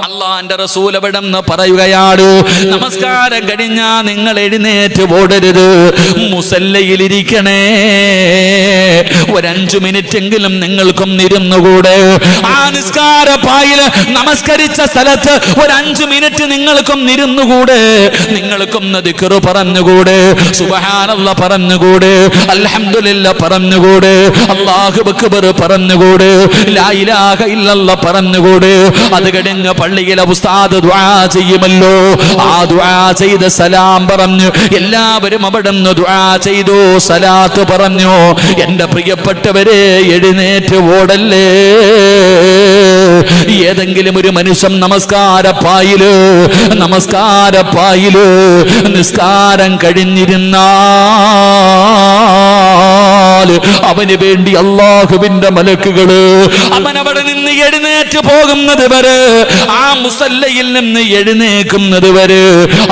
അള്ളാന്റെ റസൂൽ എവിടെന്ന് പറയുകയാണ്, നമസ്കാരം കഴിഞ്ഞാ നിങ്ങൾ എഴുന്നേറ്റ് ഓടരുത്, മുസല്ലയിലിരിക്കണേ. ഒരു 5 മിനിറ്റെങ്കിലും നിങ്ങൾക്കും ഇരുന്നുകൂടെ? ആ നിസ്കാര പായിൽ നമസ്കരിച്ച സ്ഥലത്ത് ഒരു 5 മിനിറ്റ് നിങ്ങൾക്കും ഇരുന്നുകൂടെ? നിങ്ങൾക്കും ദിക്ർ പറഞ്ഞുകൂടെ? സുബ്ഹാനല്ലാഹ് പറഞ്ഞുകൂടെ? അൽഹംദുലില്ലാഹ് പറഞ്ഞുകൂടെ? അല്ലാഹു അക്ബർ പറഞ്ഞുകൂടെ? ലാ ഇലാഹ ഇല്ലല്ലാഹ് പറഞ്ഞുകൂടെ? അത് കഴിഞ്ഞ് പള്ളിയിലെ ഉസ്താദ് ദുആ ചെയ്യുമല്ലോ, ആ ദുആ ചെയ്ത് സലാം പറഞ്ഞു എല്ലാവരും അവിടെ നിന്ന് ദുആ ചെയ്തു, സലാത്ത് പറഞ്ഞു. എന്റെ പ്രിയപ്പെട്ടവരെ, എഴുന്നേറ്റ് ഓടല്ലേ. ഏതെങ്കിലും ഒരു മനുഷ്യൻ നമസ്കാരപ്പായില് നിസ്കാരം കഴിഞ്ഞിരുന്നാൽ അവന് വേണ്ടി അല്ലാഹുവിന്റെ മലക്കുകള് അവനവിടെ നിന്ന് എഴുന്നേറ്റ് പോകുന്നത് വരെ, ആ മുസല്ലയിൽ നിന്ന് എഴുന്നേക്കുന്നത് വരെ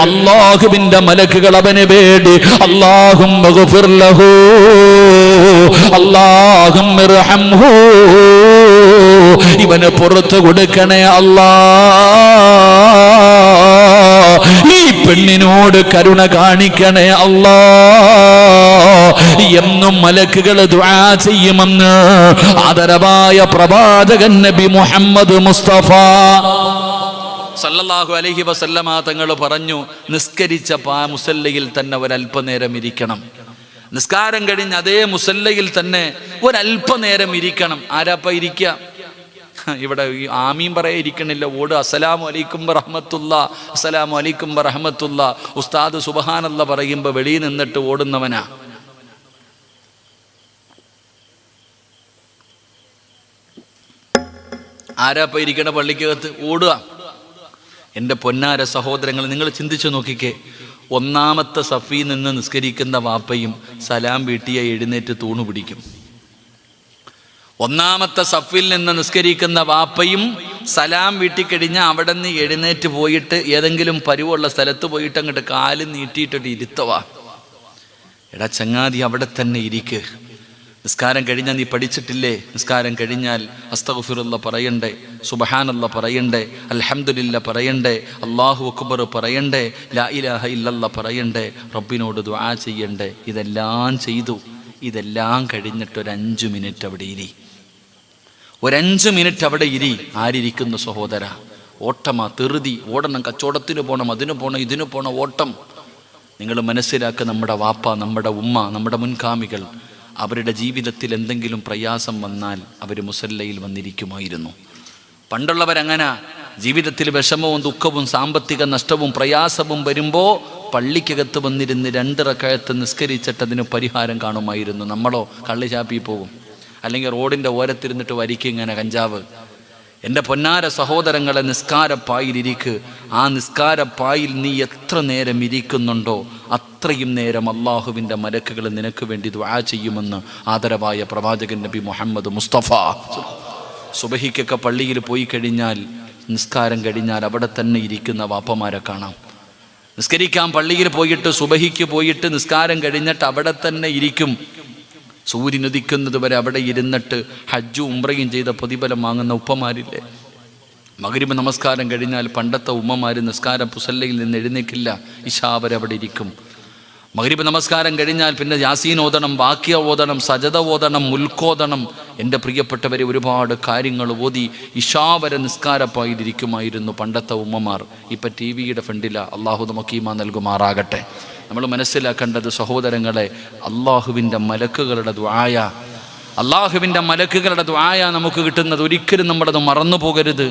അല്ലാഹുവിന്റെ മലക്കുകൾ അവന് വേണ്ടി അല്ലാഹുമ്മ ഗഫിർ ലഹു, അല്ലാഹുമ്മ ഇർഹംഹു, ഇവന് പുറത്തു കൊടുക്കണേ അല്ലാ, ഈ പെണ്ണിനോട് കരുണ കാണിക്കണേ അല്ലാ എന്നും മലക്കുകൾ ദുആ ചെയ്യുമെന്ന് ആദരവായ പ്രവാചകൻ നബി മുഹമ്മദ് മുസ്തഫ സല്ലല്ലാഹു അലൈഹി വസല്ലമ തങ്ങൾ പറഞ്ഞു, നിസ്കരിച്ച മുസല്ലയിൽ തന്നെ ഒരല്പനേരം ഇരിക്കണം. നിസ്കാരം കഴിഞ്ഞ് അതേ മുസല്ലയിൽ തന്നെ ഒരല്പനേരം ഇരിക്കണം. ആരാപ്പ ഇരിക്കുക? ഇവിടെ ആമീൻ പറയാ ഇരിക്കണില്ല, ഓട് അസ്സലാമു അലൈക്കും വറഹ്മത്തുള്ളാഹ്, അസ്സലാമു അലൈക്കും വറഹ്മത്തുള്ളാഹ്. ഉസ്താദ് സുബ്ഹാനല്ലാഹ് പറയുമ്പോൾ വെളിയിൽ നിന്നിട്ട് ഓടുന്നവനാ. ആരാപ്പ ഇരിക്കണ പള്ളിക്കകത്ത്? ഓടുക. എൻ്റെ പൊന്നാര സഹോദരങ്ങൾ, നിങ്ങൾ ചിന്തിച്ചു നോക്കിക്കേ. ഒന്നാമത്തെ സഫിൽ നിന്ന് നിസ്കരിക്കുന്ന വാപ്പയും സലാം വീട്ടിയ എഴുന്നേറ്റ് തൂണു പിടിക്കും. ഒന്നാമത്തെ സഫിൽ നിന്ന് നിസ്കരിക്കുന്ന വാപ്പയും സലാം വീട്ടിക്കഴിഞ്ഞാൽ അവിടെ നിന്ന് എഴുന്നേറ്റ് പോയിട്ട് ഏതെങ്കിലും പരുവുള്ള സ്ഥലത്ത് പോയിട്ട് അങ്ങോട്ട് കാല് നീട്ടിയിട്ടിട്ട് ഇരുത്തവാ. എടാ ചങ്ങാതി, അവിടെ തന്നെ ഇരിക്ക്. നിസ്കാരം കഴിഞ്ഞാൽ നീ പഠിച്ചിട്ടില്ലേ? നിസ്കാരം കഴിഞ്ഞാൽ അസ്തഗ്ഫിറുല്ലാഹ് പറയണ്ടേ, സുബ്ഹാനല്ലാഹ് പറയണ്ടേ, അൽഹംദുലില്ലാഹ് പറയണ്ടേ, അല്ലാഹു അക്ബർ പറയണ്ടേ, ലാ ഇലാഹ ഇല്ലല്ലാഹ് പറയണ്ടേ, റബ്ബിനോട് ദുആ ചെയ്യണ്ടേ? ഇതെല്ലാം ചെയ്തു. ഇതെല്ലാം കഴിഞ്ഞിട്ട് ഒരു 5 മിനിറ്റ് അവിടെ ഇരി. ഒരു 5 മിനിറ്റ് അവിടെ ഇരി. ആരിയ്ക്കുന്നു സഹോദര? ഓട്ടമാ, തെറുതി, ഓടണം, കച്ചവടത്തിന് പോകണം, അതിന് പോകണം, ഇതിന് പോകണം, ഓട്ടം. നിങ്ങൾ മനസ്സിലാക്കുക, നമ്മുടെ വാപ്പ, നമ്മുടെ ഉമ്മ, നമ്മുടെ മുൻഗാമികൾ, അവരുടെ ജീവിതത്തിൽ എന്തെങ്കിലും പ്രയാസം വന്നാൽ അവർ മുസല്ലയിൽ വന്നിരിക്കുമായിരുന്നു. പണ്ടുള്ളവരങ്ങനെ ജീവിതത്തിൽ വിഷമവും ദുഃഖവും സാമ്പത്തിക നഷ്ടവും പ്രയാസവും വരുമ്പോൾ പള്ളിക്കകത്ത് വന്നിരുന്ന് 2 റക്അത്ത് നിസ്കരിച്ചിട്ടതിന് പരിഹാരം കാണുമായിരുന്നു. നമ്മളോ കള്ളി ചാപ്പി പോകും, അല്ലെങ്കിൽ റോഡിൻ്റെ ഓരത്തിരുന്നിട്ട് വരിക്കും ഇങ്ങനെ കഞ്ചാവ്. എൻ്റെ പൊന്നാര സഹോദരങ്ങളെ, നിസ്കാരപ്പായിലിരിക്ക്. ആ നിസ്കാരപ്പായിൽ നീ എത്ര നേരം ഇരിക്കുന്നുണ്ടോ അത്രയും നേരം അള്ളാഹുവിൻ്റെ മലക്കുകൾ നിനക്ക് വേണ്ടി ദുആ ചെയ്യുമെന്ന് ആദരവായ പ്രവാചകൻ നബി മുഹമ്മദ് മുസ്തഫ. സുബഹിക്കൊക്കെ പള്ളിയിൽ പോയി കഴിഞ്ഞാൽ, നിസ്കാരം കഴിഞ്ഞാൽ അവിടെ തന്നെ ഇരിക്കുന്ന വാപ്പമാരെ കാണാം. നിസ്കരിക്കാൻ പള്ളിയിൽ പോയിട്ട് സുബഹിക്ക് പോയിട്ട് നിസ്കാരം കഴിഞ്ഞിട്ട് അവിടെ തന്നെ ഇരിക്കും. സൂര്യനുദിക്കുന്നത് വരെ അവിടെ ഇരുന്നിട്ട് ഹജ്ജും ഉംറയും ചെയ്ത പ്രതിഫലം വാങ്ങുന്ന ഉപ്പമാരില്ലേ? മഗ്രിബ് നമസ്കാരം കഴിഞ്ഞാൽ പണ്ടത്തെ ഉമ്മമാർ നിസ്കാരം മുസല്ലയിൽ നിന്ന് എഴുന്നേക്കില്ല, ഇശാ വരെ അവിടെ ഇരിക്കും. മഗ്രിബ് നമസ്കാരം കഴിഞ്ഞാൽ പിന്നെ യാസീൻ ഓതണം, വാക്യ ഓതണം, സജദ ഓതണം, മുൽക്കോതണം. എൻ്റെ പ്രിയപ്പെട്ടവരെ, ഒരുപാട് കാര്യങ്ങൾ ഓതി ഇശാ വരെ നിസ്കാരപ്പായിലിരിക്കുമായിരുന്നു പണ്ടത്തെ ഉമ്മമാർ. ഇപ്പം ടി വിയുടെ ഫ്രണ്ടില. അള്ളാഹു നമുക്ക് ഈമാൻ നൽകുമാറാകട്ടെ. നമ്മൾ മനസ്സിലാക്കേണ്ടത് സഹോദരങ്ങളെ, അള്ളാഹുവിൻ്റെ മലക്കുകളുടെ ദുആയ, അള്ളാഹുവിൻ്റെ മലക്കുകളുടെ ദുആയ നമുക്ക് കിട്ടുന്നത്. ഒരിക്കലും നമ്മളത് മറന്നു പോകരുത്.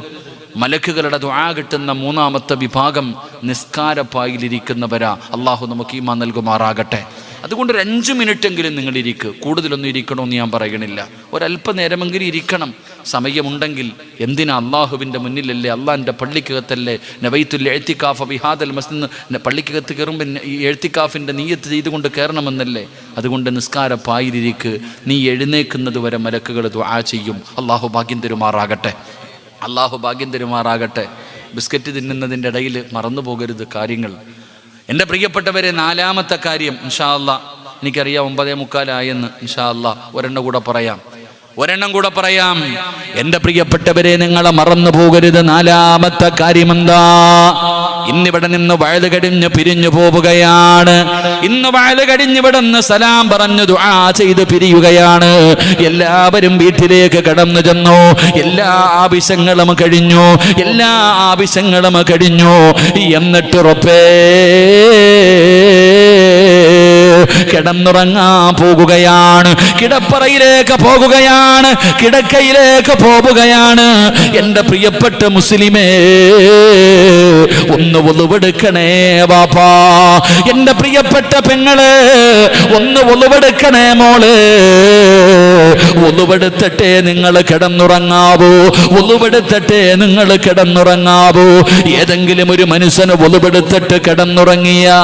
മലക്കുകളുടെ ദുആ കിട്ടുന്ന 3ാമത്തെ വിഭാഗം നിസ്കാരപ്പായിലിരിക്കുന്നവരാ. അള്ളാഹു നമുക്ക് ഈമാൻ നൽകുമാറാകട്ടെ. അതുകൊണ്ട് ഒരു 5 മിനിറ്റെങ്കിലും നിങ്ങൾ ഇരിക്കുക. കൂടുതലൊന്നും ഇരിക്കണമെന്ന് ഞാൻ പറയണില്ല, ഒരല്പനേരമെങ്കിലും ഇരിക്കണം. സമയമുണ്ടെങ്കിൽ എന്തിനാ? അള്ളാഹുവിൻ്റെ മുന്നിലല്ലേ, അള്ളാഹിൻ്റെ പള്ളിക്കകത്തല്ലേ. നബൈത്തുൽ ഇഅ്തികാഫ ബിഹാദൽ മസ്ജിദ്, പള്ളിക്കകത്ത് കയറുമ്പോൾ ഈ ഇഅ്തികാഫിൻ്റെ നിയ്യത്ത് ചെയ്തുകൊണ്ട് കയറണമെന്നല്ലേ. അതുകൊണ്ട് നിസ്കാരപ്പായിലിരിക്ക്. നീ എഴുന്നേക്കുന്നത് വരെ മലക്കുകൾ ദുആ ചെയ്യും. അള്ളാഹു ഭാഗ്യം തരുമാറാകട്ടെ, അള്ളാഹു ഭാഗ്യം തരുമാറാകട്ടെ. ബിസ്ക്കറ്റ് തിന്നുന്നതിൻ്റെ ഇടയിൽ മറന്നു പോകരുത് കാര്യങ്ങൾ. എൻ്റെ പ്രിയപ്പെട്ടവരെ, 4ാമത്തെ കാര്യം ഇൻഷാ അല്ലാഹ്, എനിക്കറിയാം 9:45 ഇൻഷാ അല്ലാഹ് ഒരെണ്ണം കൂടെ പറയാം. ഒരെണ്ണം കൂടെ പറയാം. എന്റെ പ്രിയപ്പെട്ടവരെ, നിങ്ങളെ മറന്നു പോകരുത്. നാലാമത്തെ കാര്യമെന്താ? ഇന്നിവിടെ നിന്ന് വയല് കഴിഞ്ഞ് പിരിഞ്ഞു പോവുകയാണ്. ഇന്ന് വയല് കഴിഞ്ഞ് ഇവിടെ നിന്ന് സലാം പറഞ്ഞു ദുആ ചെയ്ത് പിരിയുകയാണ്. എല്ലാവരും വീട്ടിലേക്ക് കടന്നു ചെന്നു. എല്ലാ ആവശ്യങ്ങളും കഴിഞ്ഞു. എന്നിട്ട് റബ്ബേ കിടന്നുറങ്ങാൻ പോകുകയാണ്. കിടപ്പറയിലേക്ക് പോകുകയാണ്. കിടക്കയിലേക്ക് പോവുകയാണ്. എന്റെ പ്രിയപ്പെട്ട മുസ്ലിമേ, ഒന്ന് ഒളിവെടുക്കണേ വാപ്പാ. എന്റെ പ്രിയപ്പെട്ട പെങ്ങള്, ഒന്ന് ഒളിവെടുക്കണേ മോള്. ഒളിവെടുത്തിട്ടേ നിങ്ങൾ കിടന്നുറങ്ങാവൂ. ഒളിവെടുത്തിട്ടേ നിങ്ങൾ കിടന്നുറങ്ങാവൂ. ഏതെങ്കിലും ഒരു മനുഷ്യന് ഒളിവെടുത്തിട്ട് കിടന്നുറങ്ങിയാ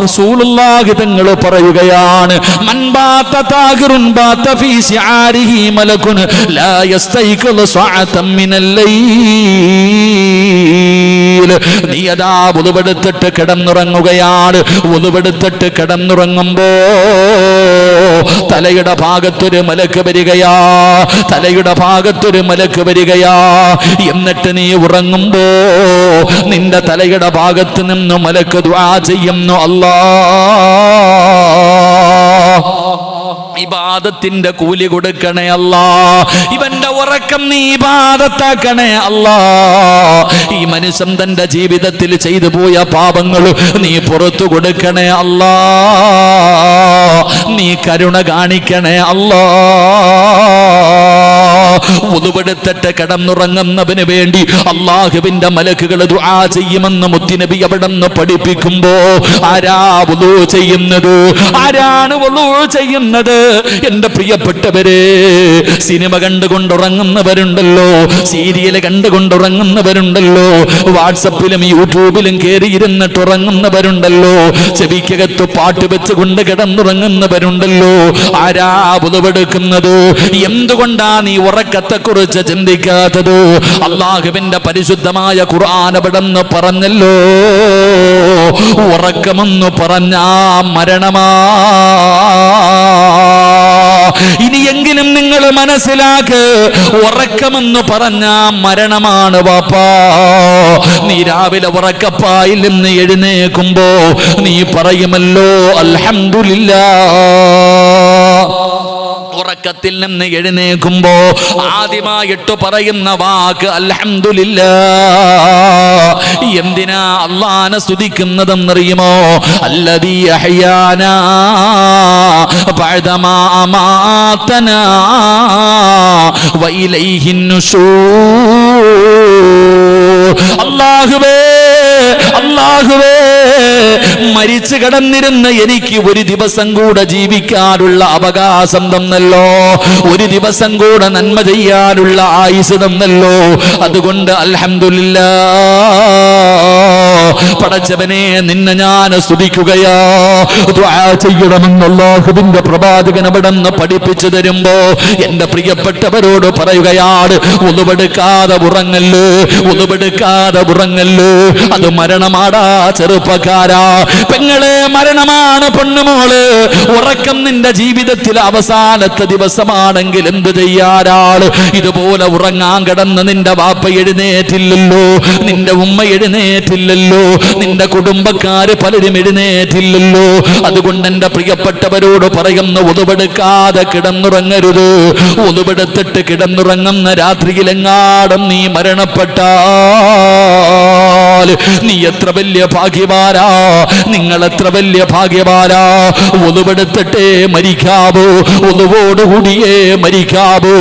റസൂലുള്ളാഹി തങ്ങൾ പറയുകയാണ്, മൻ ബാത താഹിറുൻ ബാത ഫീ ശിആരിഹി മലകുൻ ലാ യസ്തൈഖിദു സഅതൻ മിനൽ ലൈൽ. നീ അതാ വുളുവെടുത്തിട്ട് കിടന്നുറങ്ങുകയാണ്. വുളുവെടുത്തിട്ട് കിടന്നുറങ്ങുമ്പോ തലയുടെ ഭാഗത്തൊരു മലക്ക് വരികയാ. എന്നിട്ട് നീ ഉറങ്ങുമ്പോ നിന്റെ തലയുടെ ഭാഗത്ത് നിന്ന് മലക്ക് ദുആ ചെയ്യുന്നു, അല്ലാഹ് ഇബാദത്തിന്റെ കൂലി കൊടുക്കണേ അല്ലാ. ഇവന്റെ ഉറക്കം നീ ഇബാദത്താക്കണേ അല്ലാ. ഈ മനുഷ്യൻ തന്റെ ജീവിതത്തിൽ ചെയ്തു പോയ പാപങ്ങൾ നീ പുറത്തു കൊടുക്കണേ അല്ലാ. നീ കരുണ കാണിക്കണേ അല്ലാ. വുളുവെടുത്തിട്ട് കിടന്നുറങ്ങുന്നവന് വേണ്ടി അല്ലാഹുവിന്റെ മലക്കുകൾ ദുആ ചെയ്യുമെന്ന് മുത്തുനബി അവിടെന്ന് പഠിപ്പിക്കുമ്പോ ആരാ വുളു ചെയ്യുന്നത്? ആരാണ് വുളു ചെയ്യുന്നത്? എന്റെ പ്രിയപ്പെട്ടവരെ, സിനിമ കണ്ടുകൊണ്ടുറങ്ങുന്നവരുണ്ടല്ലോ, സീരിയൽ കണ്ടുകൊണ്ടുറങ്ങുന്നവരുണ്ടല്ലോ, വാട്സപ്പിലും യൂട്യൂബിലും കയറിയിരുന്നിട്ട് ഉറങ്ങുന്നവരുണ്ടല്ലോ, ചെവിക്കകത്ത് പാട്ട് വെച്ചുകൊണ്ട് കിടന്നുറങ്ങുന്നവരുണ്ടല്ലോ. ആരാ വുളുവെടുക്കുന്നത്? എന്തുകൊണ്ടാ നീ ഉറക്കത്തെ കുറിച്ച് ചിന്തിക്കാത്തത്? അല്ലാഹുവിന്റെ പരിശുദ്ധമായ ഖുർആൻ അവിടെന്ന് പറഞ്ഞല്ലോ, ഉറക്കമെന്ന് പറഞ്ഞാ മരണമാ. ഇനിയെങ്കിലും നിങ്ങൾ മനസ്സിലാക്ക്, ഉറക്കമെന്ന് പറഞ്ഞ മരണമാണ് വാപ്പാ. നീ രാവിലെ ഉറക്കപ്പായിൽ നിന്ന് എഴുന്നേക്കുമ്പോ നീ പറയുമല്ലോ അൽഹംദുലില്ലാഹ്. ഉറക്കത്തിൽ നിന്ന് എഴുന്നേക്കുമ്പോ ആദ്യമായിട്ട് പറയുന്ന വാക്ക് അൽഹംദുലില്ലാഹ്. എന്തിനാ അല്ലാഹനെ സ്തുതിക്കുന്നതെന്നറിയുമോ? അല്ലദീ അഹ്യാനാ ബഅദമാ അമാതനാ വഇലൈഹിൻ നുശൂർ. അല്ലാഹുവേ, മരിച്ചു കിടന്നിരുന്ന എനിക്ക് ഒരു ദിവസം കൂടെ ജീവിക്കാനുള്ള അവകാശം തന്നല്ലോ, ഒരു ദിവസം കൂടെ നന്മ ചെയ്യാനുള്ള ആയുസ് തന്നല്ലോ. അതുകൊണ്ട് അൽഹംദുലില്ലാഹ്. പടച്ചവനെ, നിന്നെ ഞാൻ സ്തുതിക്കുകയാ. ദുആ ചെയ്യണമെന്ന് അല്ലാഹുവിന്റെ പ്രവാചകൻ അവിടെന്ന് പഠിപ്പിച്ചു തരുമ്പോ എന്റെ പ്രിയപ്പെട്ടവരോട് പറയുകയാണ്, ഉളുവെടുക്കാതെ ഉറങ്ങല്ല്. അത് മരണമാടാ ചെറുപ്പക്കാരാ. പെങ്ങളെ, മരണമാണ് പൊന്നുമോള്. ഉറക്കം നിന്റെ ജീവിതത്തിൽ അവസാനത്തെ ദിവസമാണെങ്കിൽ എന്ത് ചെയ്യാനാണ്? ഇതുപോലെ ഉറങ്ങാൻ കിടന്ന് നിന്റെ വാപ്പ എഴുന്നേറ്റില്ലല്ലോ, നിന്റെ ഉമ്മ എഴുന്നേറ്റില്ലല്ലോ, നിന്റെ കുടുംബക്കാര് പലരും എഴുന്നേറ്റില്ലല്ലോ. അതുകൊണ്ട് എന്റെ പ്രിയപ്പെട്ടവരോട് പറയുന്ന, ഉളുവെടുക്കാതെ കിടന്നുറങ്ങരുത്. ഉളുവെടുത്തിട്ട് കിടന്നുറങ്ങുന്ന രാത്രിയിലെങ്ങാടും നീ മരണപ്പെട്ടാൽ നീ എത്ര വലിയ ഭാഗ്യവാനാ, നിങ്ങൾ എത്ര വലിയ ഭാഗ്യവാനാ. ഉളുവെടുത്തിട്ടേ മരിക്കാവൂ, ഉളുവോടുകൂടിയേ മരിക്കാവൂ.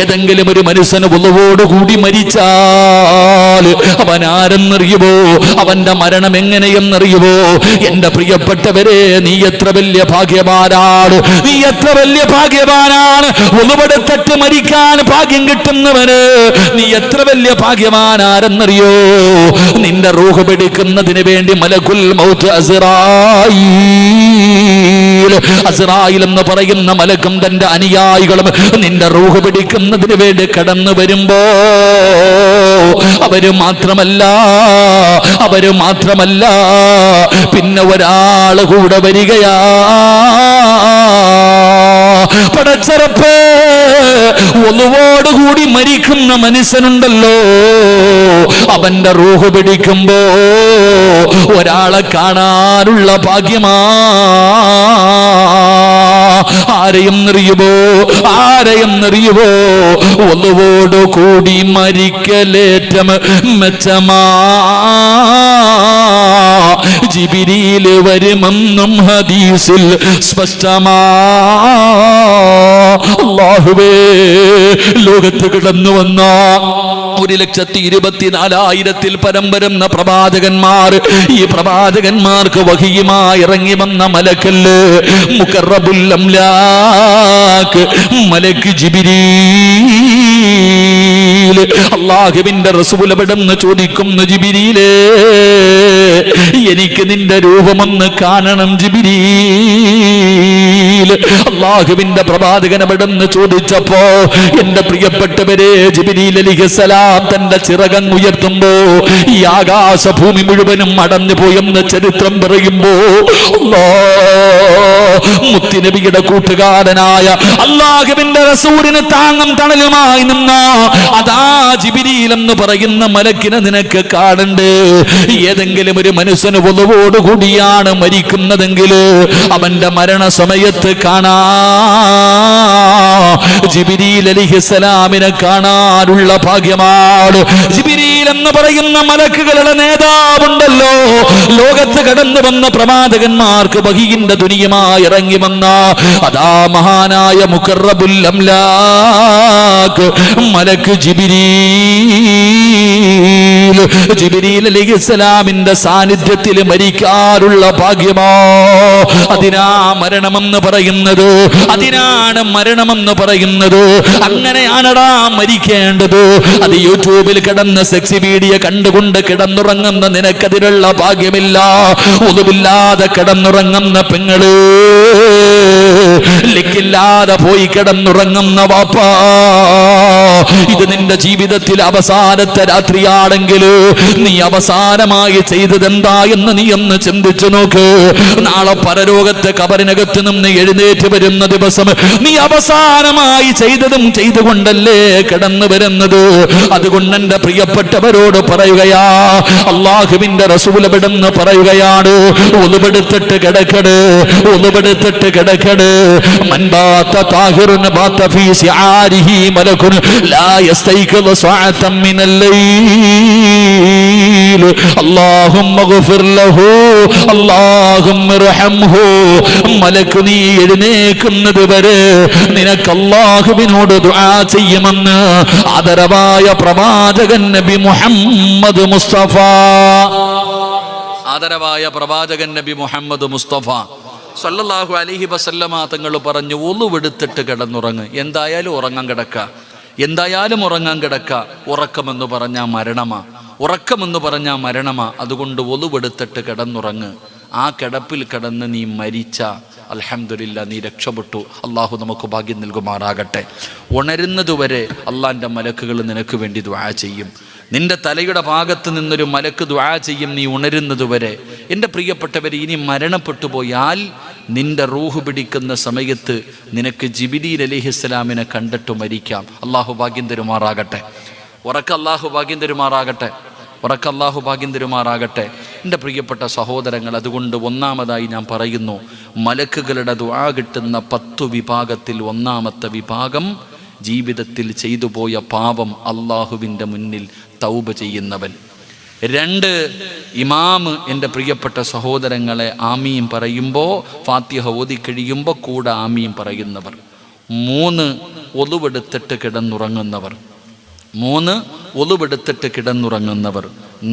ഏതെങ്കിലും ഒരു മനുഷ്യന് ഉളുവോടുകൂടി മരിച്ചാൽ അവൻ ആരെന്നറിയുമോ? അവന്റെ മരണം എങ്ങനെയെന്നറിയുമോ? എന്റെ പ്രിയപ്പെട്ടവരെ, നീ എത്ര വലിയ ഭാഗ്യവാനാണ്, നീ എത്ര വലിയ ഭാഗ്യവാനാണ്. ഉളുവെടുത്തിട്ട് മരിക്കാൻ ഭാഗ്യം കിട്ടുന്നവന് നീ എത്ര വലിയ ഭാഗ്യവാനാരെന്നറിയോ? നിന്റെ നിന്റെ റൂഹ് പിടിക്കുന്നതിന് വേണ്ടി മലക്കുൽ മൗത്ത് അസ്റായീൽ എന്ന് പറയുന്ന മലക്കും തന്റെ അനുയായികളും നിന്റെ റൂഹ് പിടിക്കുന്നതിന് വേണ്ടി കടന്നു വരുമ്പോ അവര് മാത്രമല്ല പിന്നെ ഒരാള് കൂടെ വരികയാ. പടച്ചറപ്പേ, ഒന്നുവോടുകൂടി മരിക്കുന്ന മനുഷ്യനുണ്ടല്ലോ, അവന്റെ റൂഹ് പിടിക്കുമ്പോ ഒരാളെ കാണാനുള്ള ഭാഗ്യമാ. ആരെയും നിറിയുവോ ഒന്നുവോടുകൂടി മരിക്കലേറ്റം മെച്ചമാ. ജിബ്രീൽ വരുമെന്നും ഹദീസിൽ സ്പഷ്ടമാ. അല്ലാഹുവേ, ലോകത്ത് കിടന്നു വന്ന 1,24,000 പരം വരുന്ന പ്രവാചകന്മാർ, ഈ പ്രവാചകന്മാർക്ക് വഹിയുമായി ഇറങ്ങി വന്ന മലക്കല്ല് മുഖറബുൽ അംലാക്ക് മലക്ക് ജിബ്രീൽ. അല്ലാഹുവിന്റെ റസൂൽ അവിടുന്ന് ചോദിക്കുന്നു, ജിബ്രീലേ, എനിക്ക് നിന്റെ രൂപമൊന്ന് കാണണം ജിബ്രീൽ. അല്ലാഹുവിന്റെ പ്രവാചകൻ അവിടുന്ന് ചോദിച്ചപ്പോ, എന്റെ പ്രിയപ്പെട്ടവരെ, ജിബ്രീൽ അലൈഹിസ്സലാം തന്റെ ചിറകൻ ഉയർത്തുമ്പോ ഈ ആകാശഭൂമി മുഴുവനും അടഞ്ഞു പോയെന്ന് ചരിത്രം പറയുമ്പോ, മുത്തുനബിയുടെ കൂട്ടുകാരനായ അല്ലാഹുവിന്റെ റസൂലിന് താങ്ങും തണലുമായി നിന്ന അതാ ജിബ്രീൽ എന്ന് പറയുന്ന മലക്കിനെ നിനക്ക് കാണണ്ടേ? ഏതെങ്കിലും ഒരു മനുഷ്യന് ഒന്നുവോടുകൂടിയാണ് മരിക്കുന്നതെങ്കിൽ അവന്റെ മരണസമയത്ത് കാണാ ജിബ്രീൽ അലൈഹിസ്സലാമിനെ കാണാനുള്ള ഭാഗ്യമാണ്. ജിബ്രീൽ എന്ന് പറയുന്ന മലക്കുകളുടെ നേതാവുണ്ടല്ലോ, ലോകത്ത് കടന്നു വന്ന പ്രവാചകന്മാർക്ക് വഹിയിന്റെ ദുനിയമായി ഇറങ്ങി വന്ന അതാ മഹാനായ മുഖറബുൽ അംലാക്ക് മലക്ക് ജിബ്രീൽ അലൈഹിസ്സലാമിന്റെ സാന്നിധ്യത്തിൽ മരിക്കാനുള്ള ഭാഗ്യമോ. അതിനാണ് മരണമെന്ന് പറയുന്നത്. അങ്ങനെയാണടാ മരിക്കേണ്ടത്. അത് യൂട്യൂബിൽ കിടന്ന സെക്സി വീഡിയോ കണ്ടുകൊണ്ട് കിടന്നുറങ്ങുന്ന നിനക്കതിനുള്ള ഭാഗ്യമില്ല. ഒന്നുമില്ലാതെ കിടന്നുറങ്ങുന്ന പെങ്ങള്, ലിക്കില്ലാതെ പോയി കിടന്നുറങ്ങുന്ന വാപ്പാ, ഇത് നിന്റെ ജീവിതത്തിൽ അവസാനത്തെ രാത്രിയാണെങ്കിൽ നീ അവസാനമായി ചെയ്തതെന്താ എന്ന് നീ ഒന്ന് ചിന്തിച്ചു നോക്ക്. നാളെ പരലോകത്തെ കബറിനകത്ത് നിന്ന് എഴുന്നേറ്റ് വരുന്ന ദിവസം നീ അവസാനമായി ചെയ്തതും ചെയ്തുകൊണ്ടല്ലേ കിടന്നു വരുന്നത്. അതുകൊണ്ട് എന്റെ പ്രിയപ്പെട്ടവരോട് പറയുകയാ, അല്ലാഹുവിന്റെ റസൂൽ അവിടുന്ന് പറയുകയാണ്, ഒന്നുപെടുത്തിട്ട് കിടക്കട്. മൻ ബാത താഹിറുൻ ബാത ഫീ ശിആരിഹി മലകുൻ ലാ യസ്തൈഖിദു സഅതൻ മിനൽ ലൈൽ അല്ലാഹുമ്മ ഗഫിർ ലഹു അല്ലാഹുമ്മ ഇർഹംഹു. മലക്ക് നീ എഴുന്നേൽക്കുന്നത് വരെ നിനക്ക് അല്ലാഹുവിനോട് ദുആ ചെയ്യുമെന്ന് ആദരവായ പ്രവാചകൻ നബി മുഹമ്മദ് മുസ്തഫ. ആദരവായ പ്രവാചകൻ നബി മുഹമ്മദ് മുസ്തഫ സല്ലല്ലാഹു അലൈഹി വസല്ലമ തങ്ങൾ പറഞ്ഞു, ഒളുവെടുത്തിട്ട് കിടന്നുറങ്ങ്. എന്തായാലും ഉറങ്ങാൻ കിടക്ക. ഉറക്കമെന്ന് പറഞ്ഞാൽ മരണമാ. അതുകൊണ്ട് ഒളുവെടുത്തിട്ട് കിടന്നുറങ്ങ്. ആ കിടപ്പിൽ കിടന്ന് നീ മരിച്ച അൽഹംദുലില്ലാ, നീ രക്ഷപ്പെട്ടു. അള്ളാഹു നമുക്ക് ഭാഗ്യം നൽകുമാറാകട്ടെ. ഉണരുന്നതുവരെ അള്ളാന്റെ മലക്കുകൾ നിനക്ക് വേണ്ടി ദുആ ചെയ്യും. നിന്റെ തലയുടെ ഭാഗത്ത് നിന്നൊരു മലക്ക് ദുആ ചെയ്യും നീ ഉണരുന്നതുവരെ. എൻ്റെ പ്രിയപ്പെട്ടവർ, ഇനി മരണപ്പെട്ടു പോയാൽ നിന്റെ റൂഹ് പിടിക്കുന്ന സമയത്ത് നിനക്ക് ജിബ്രീൽ അലൈഹിസ്സലാമിനെ കണ്ടിട്ട് മരിക്കാം. അള്ളാഹു ഭാഗ്യം തരുമാറാകട്ടെ. അള്ളാഹു ഭാഗ്യം തരുമാറാകട്ടെ. എൻ്റെ പ്രിയപ്പെട്ട സഹോദരങ്ങൾ, അതുകൊണ്ട് ഒന്നാമതായി ഞാൻ പറയുന്നു, മലക്കുകളുടെ ദുആ കിട്ടുന്ന 10 വിഭാഗത്തിൽ ഒന്നാമത്തെ വിഭാഗം ജീവിതത്തിൽ ചെയ്തു പോയ പാപം അള്ളാഹുവിൻ്റെ മുന്നിൽ തൗബ ചെയ്യുന്നവൻ. 2, ഇമാമ് എൻ്റെ പ്രിയപ്പെട്ട സഹോദരങ്ങളെ ആമീൻ പറയുമ്പോൾ, ഫാത്തിഹ ഓതി കഴിയുമ്പോൾ കൂടെ ആമീൻ പറയുന്നവർ. 3, ഒളുവെടുത്തിട്ട് കിടന്നുറങ്ങുന്നവർ.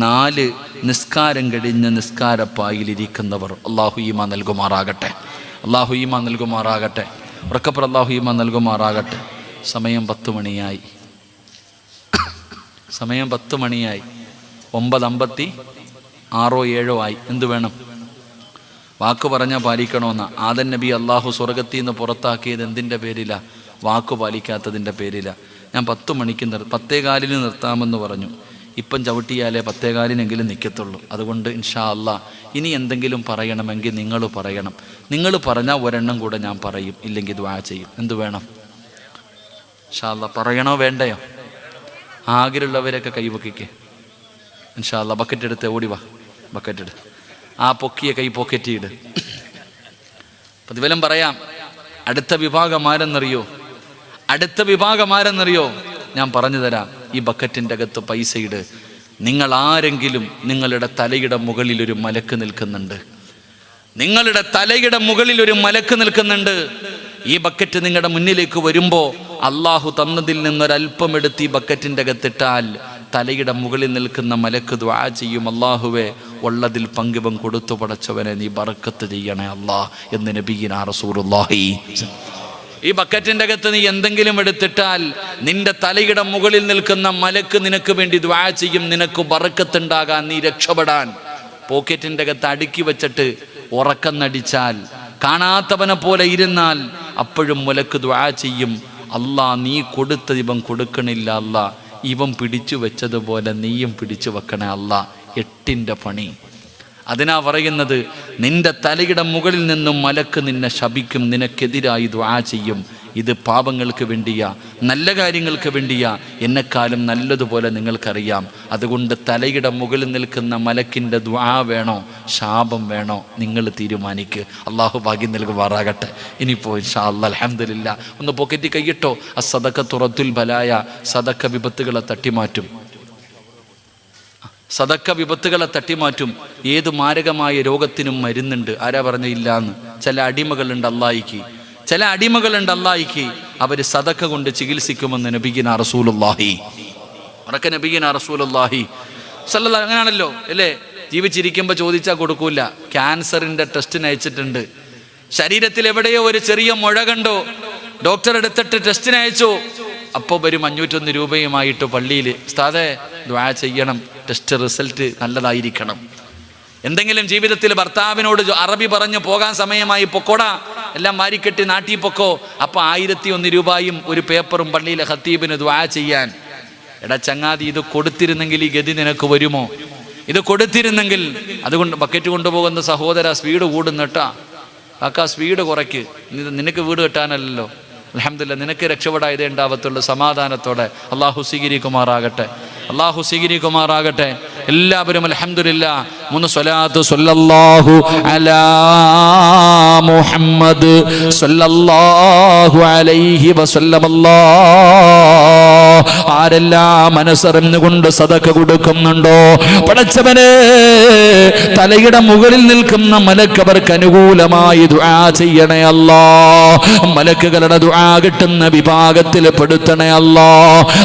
4, നിസ്കാരം കഴിഞ്ഞ് നിസ്കാരപ്പായിലിരിക്കുന്നവർ. അല്ലാഹു ഈമാൻ നൽകുമാറാകട്ടെ. ഉറക്കപ്പുറ അല്ലാഹു ഈമാൻ നൽകുമാറാകട്ടെ. സമയം 10 മണിയായി. 9:50 6 7 ആയി, എന്തു വേണം? വാക്ക് പറഞ്ഞാൽ പാലിക്കണമെന്നാ. ആദം നബി അള്ളാഹു സ്വർഗത്തിൽ നിന്ന് പുറത്താക്കിയത് എന്തിൻ്റെ പേരിലാ? വാക്ക് പാലിക്കാത്തതിൻ്റെ പേരിലാ. ഞാൻ 10 മണിക്ക് 10:15 നിർത്താമെന്ന് പറഞ്ഞു. ഇപ്പം ചവിട്ടിയാലേ 10:15 നിൽക്കത്തുള്ളൂ. അതുകൊണ്ട് ഇൻഷാ അല്ലാ ഇനി എന്തെങ്കിലും പറയണമെങ്കിൽ നിങ്ങൾ പറയണം. നിങ്ങൾ പറഞ്ഞാൽ ഒരെണ്ണം കൂടെ ഞാൻ പറയും, ഇല്ലെങ്കിൽ ദുആ ചെയ്യും. എന്തു വേണം? ഇൻഷാ അല്ലാ പറയണോ വേണ്ടയോ? ആഗ്രഹമുള്ളവരൊക്കെ കൈപൊക്കിക്കേ. ഇൻഷാ അല്ലാ ബക്കറ്റ് എടുത്ത് ഓടി വാ, ബക്കറ്റ് എടു. ആ പൊക്കിയ കൈ പോക്കറ്റിയിട്. പ്രതിഫലം പറയാം. അടുത്ത വിഭാഗം ആരെന്നറിയോ? ഞാൻ പറഞ്ഞു തരാം. ഈ ബക്കറ്റിൻ്റെ അകത്ത് പൈസ ഇട്. നിങ്ങൾ ആരെങ്കിലും നിങ്ങളുടെ തലയുടെ മുകളിൽ ഒരു മലക്ക് നിൽക്കുന്നുണ്ട്. നിങ്ങളുടെ തലയുടെ മുകളിൽ ഒരു മലക്ക് നിൽക്കുന്നുണ്ട്. ഈ ബക്കറ്റ് നിങ്ങളുടെ മുന്നിലേക്ക് വരുമ്പോൾ അള്ളാഹു തന്നതിൽ നിന്നൊരൽപ്പം എടുത്ത് ഈ ബക്കറ്റിൻ്റെ അകത്തിട്ടാൽ തലയുടെ മുകളിൽ നിൽക്കുന്ന മലക്ക് ദുആ ചെയ്യും, അല്ലാഹുവേ ഉള്ളതിൽ പങ്കിവൻ കൊടുത്തു പടച്ചവനെ നീ ബറക്കത്ത് ചെയ്യണേ അല്ലാ എന്ന് നബിയിനാ റസൂലുള്ളാഹി. ഈ ബക്കറ്റിൻ്റെ അകത്ത് നീ എന്തെങ്കിലും എടുത്തിട്ടാൽ നിന്റെ തലയുടെ മുകളിൽ നിൽക്കുന്ന മലക്ക് നിനക്ക് വേണ്ടി ദുആ ചെയ്യും, നിനക്ക് ബറക്കത്തുണ്ടാകാൻ, നീ രക്ഷപ്പെടാൻ. പോക്കറ്റിൻ്റെ അകത്ത് അടുക്കി വെച്ചിട്ട് ഉറക്കം നടിച്ചാൽ, കാണാത്തവനെ പോലെ ഇരുന്നാൽ അപ്പോഴും മലക്ക് ദുആ ചെയ്യും, അല്ലാ നീ കൊടുത്തത് ഇവൻ കൊടുക്കണില്ല അല്ലാ, ഇവൻ പിടിച്ചു വെച്ചതുപോലെ നീയും പിടിച്ചു വെക്കണേ അല്ലാ. 8ന്റെ പണി. അതിനാ പറയുന്നത്, നിന്റെ തലയുടെ മുകളിൽ നിന്നും മലക്ക് നിന്നെ ശപിക്കും, നിനക്കെതിരായി ദുആ ചെയ്യും. ഇത് പാപങ്ങൾക്ക് വേണ്ടിയാ, നല്ല കാര്യങ്ങൾക്ക് വേണ്ടിയാ, എന്നെക്കാളും നല്ലതുപോലെ നിങ്ങൾക്കറിയാം. അതുകൊണ്ട് തലയുടെ മുകളിൽ നിൽക്കുന്ന മലക്കിൻ്റെ ദുആ വേണോ ശാപം വേണോ നിങ്ങൾ തീരുമാനിക്ക്. അള്ളാഹു ഭാഗ്യം നൽകുമാറാകട്ടെ. ഇനിയിപ്പോൾ ഇൻഷാ അല്ലാഹ് അൽഹംദുലില്ലാ ഒന്ന് പോക്കറ്റ് കൈയിട്ടോ. അസ്സദഖത്തു റദ്ദുൽ ബലായ, സദക്ക വിപത്തുകളെ തട്ടിമാറ്റും. സദക്ക വിപത്തുകളെ തട്ടിമാറ്റും. ഏത് മാരകമായ രോഗത്തിനും മരുന്നുണ്ട്. ആരാ പറഞ്ഞ ഇല്ലാന്ന്? ചില അടിമകളുണ്ട് അല്ലാഹിക്ക്, അവർ സദക്ക കൊണ്ട് ചികിത്സിക്കുമെന്ന് നബിയിനാ റസൂലുള്ളാഹി. ഉറക്കെ നബിയിനാ റസൂലുള്ളാഹി സല്ലല്ലാഹു. അങ്ങനെയാണല്ലോ അല്ലേ? ജീവിച്ചിരിക്കുമ്പോൾ ചോദിച്ചാൽ കൊടുക്കൂല. ക്യാൻസറിൻ്റെ ടെസ്റ്റിന് അയച്ചിട്ടുണ്ട്. ശരീരത്തിൽ എവിടെയോ ഒരു ചെറിയ മുഴ കണ്ടോ, ഡോക്ടർ എടുത്തിട്ട് ടെസ്റ്റിന് അയച്ചു. അപ്പോൾ വരും 501 രൂപയുമായിട്ട് പള്ളിയിൽ, ഉസ്താദേ ദുആ ചെയ്യണം, ടെസ്റ്റ് റിസൾട്ട് നല്ലതായിരിക്കണം. എന്തെങ്കിലും ജീവിതത്തിൽ ഭർത്താവിനോട് അറബി പറഞ്ഞു പോകാൻ സമയമായി, പൊക്കോടാ എല്ലാം മാരിക്കെട്ടി നാട്ടിൽ പൊക്കോ. അപ്പോൾ 1001 രൂപയും ഒരു പേപ്പറും പള്ളിയിലെ ഖത്തീബിന് ദുആ ചെയ്യാൻ. എടാ ചങ്ങാതി, ഇത് കൊടുത്തിരുന്നെങ്കിൽ ഈ ഗതി നിനക്ക് വരുമോ? ഇത് കൊടുത്തിരുന്നെങ്കിൽ. അതുകൊണ്ട് ബക്കറ്റ് കൊണ്ടുപോകുന്ന സഹോദര സ്പീഡ് കൂടുന്നട്ടാ, കാക്കാ സ്പീഡ് കുറയ്ക്ക്. നിനക്ക് വീട് കെട്ടാനല്ലോ. അൽഹംദുലില്ലാ നിനക്ക് രക്ഷപ്പെടായതേ ഉണ്ടാവത്തുള്ളൂ. സമാധാനത്തോടെ അള്ളാഹു സ്വീകരിക്കുമാറാകട്ടെ. എല്ലാവരും അൽഹംദുലില്ലാ 3 സ്വലാത്ത് സല്ലല്ലാഹു അലാ മുഹമ്മദ് സല്ലല്ലാഹു അലൈഹി വസല്ലം. ആരെല്ലാം മനസ്സറിഞ്ഞുകൊണ്ട് സദഖ കൊടുക്കുന്നുണ്ടോ, പടച്ചവനെ തലയുടെ മുകളിൽ നിൽക്കുന്ന മലക്ക് അവർക്ക് അനുകൂലമായി ദുആ ചെയ്യണേ അല്ലാ. മലക്കുകളുടെ ദുആ കിട്ടുന്ന വിഭാഗത്തിൽ പെടുത്തണേ അല്ലാ.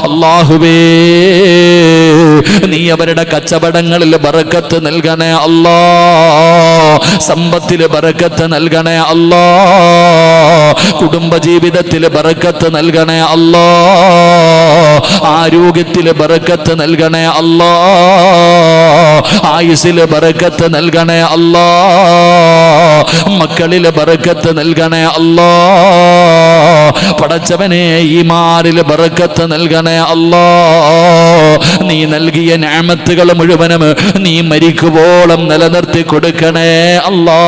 അല്ലാഹുവേ നീ അവരുടെ കച്ചവടങ്ങളിൽ ബറക്കത്ത് നൽകണേ അല്ലാ. സമ്പത്തിൽ ബറക്കത്ത് നൽകണേ അല്ലാ. കുടുംബജീവിതത്തിൽ ബറക്കത്ത് നൽകണേ അല്ലാ. ആരോഗ്യത്തിൽ ബറക്കത്ത് നൽകണേ അല്ലാ. ആയുസ്സിൽ ബറക്കത്ത് നൽകണേ അല്ലാ. മക്കളിൽ ബറക്കത്ത് നൽകണേ അല്ലാ. പടച്ചവനെ ഈമാനിൽ ബറക്കത്ത് നൽകണേ അല്ലാ. നീ നൽകിയ നിഅമത്തുകൾ മുഴുവനും നീ മരിക്കുവോളം നിലനിർത്തി കൊടുക്കണേ അല്ലാ.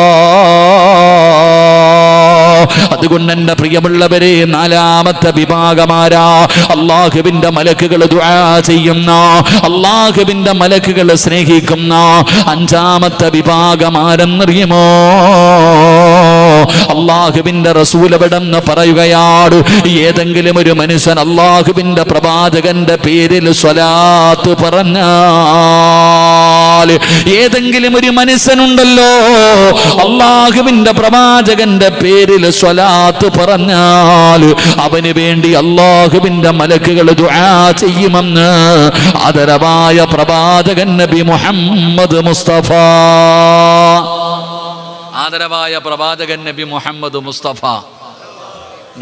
അതുകൊണ്ട് എൻ്റെ പ്രിയമുള്ളവരെ, 4ാമത്തെ വിഭാഗമാരാ? അല്ലാഹുവിൻ്റെ മലക്കുകൾ ദുആ ചെയ്യുന്ന, അല്ലാഹുവിൻ്റെ മലക്കുകൾ സ്നേഹിക്കുന്ന 5ാമത്തെ വിഭാഗമാരെന്നറിയുമോ? അല്ലാഹുവിൻ്റെ റസൂൽ എവിടെന്ന് പറയുകയാണ്, ഏതെങ്കിലും ഒരു മനുഷ്യൻ അല്ലാഹുവിൻ്റെ പ്രവാചകന്റെ പേരിൽ സ്വലാത്ത് പറഞ്ഞാൽ, ഏതെങ്കിലും ഒരു മനുഷ്യനുണ്ടല്ലോ അല്ലാഹുവിൻ്റെ പ്രവാചകന്റെ പേരിൽ സ്വലാത്ത് പറഞ്ഞാൽ അവന് വേണ്ടി അല്ലാഹുവിൻ്റെ മലക്കുകൾ ദുആ ചെയ്യുമെന്ന് ആദരവായ പ്രവാചകൻ നബി മുഹമ്മദ് മുസ്തഫ. ആദരവായ പ്രവാചകൻ നബി മുഹമ്മദ് മുസ്തഫ.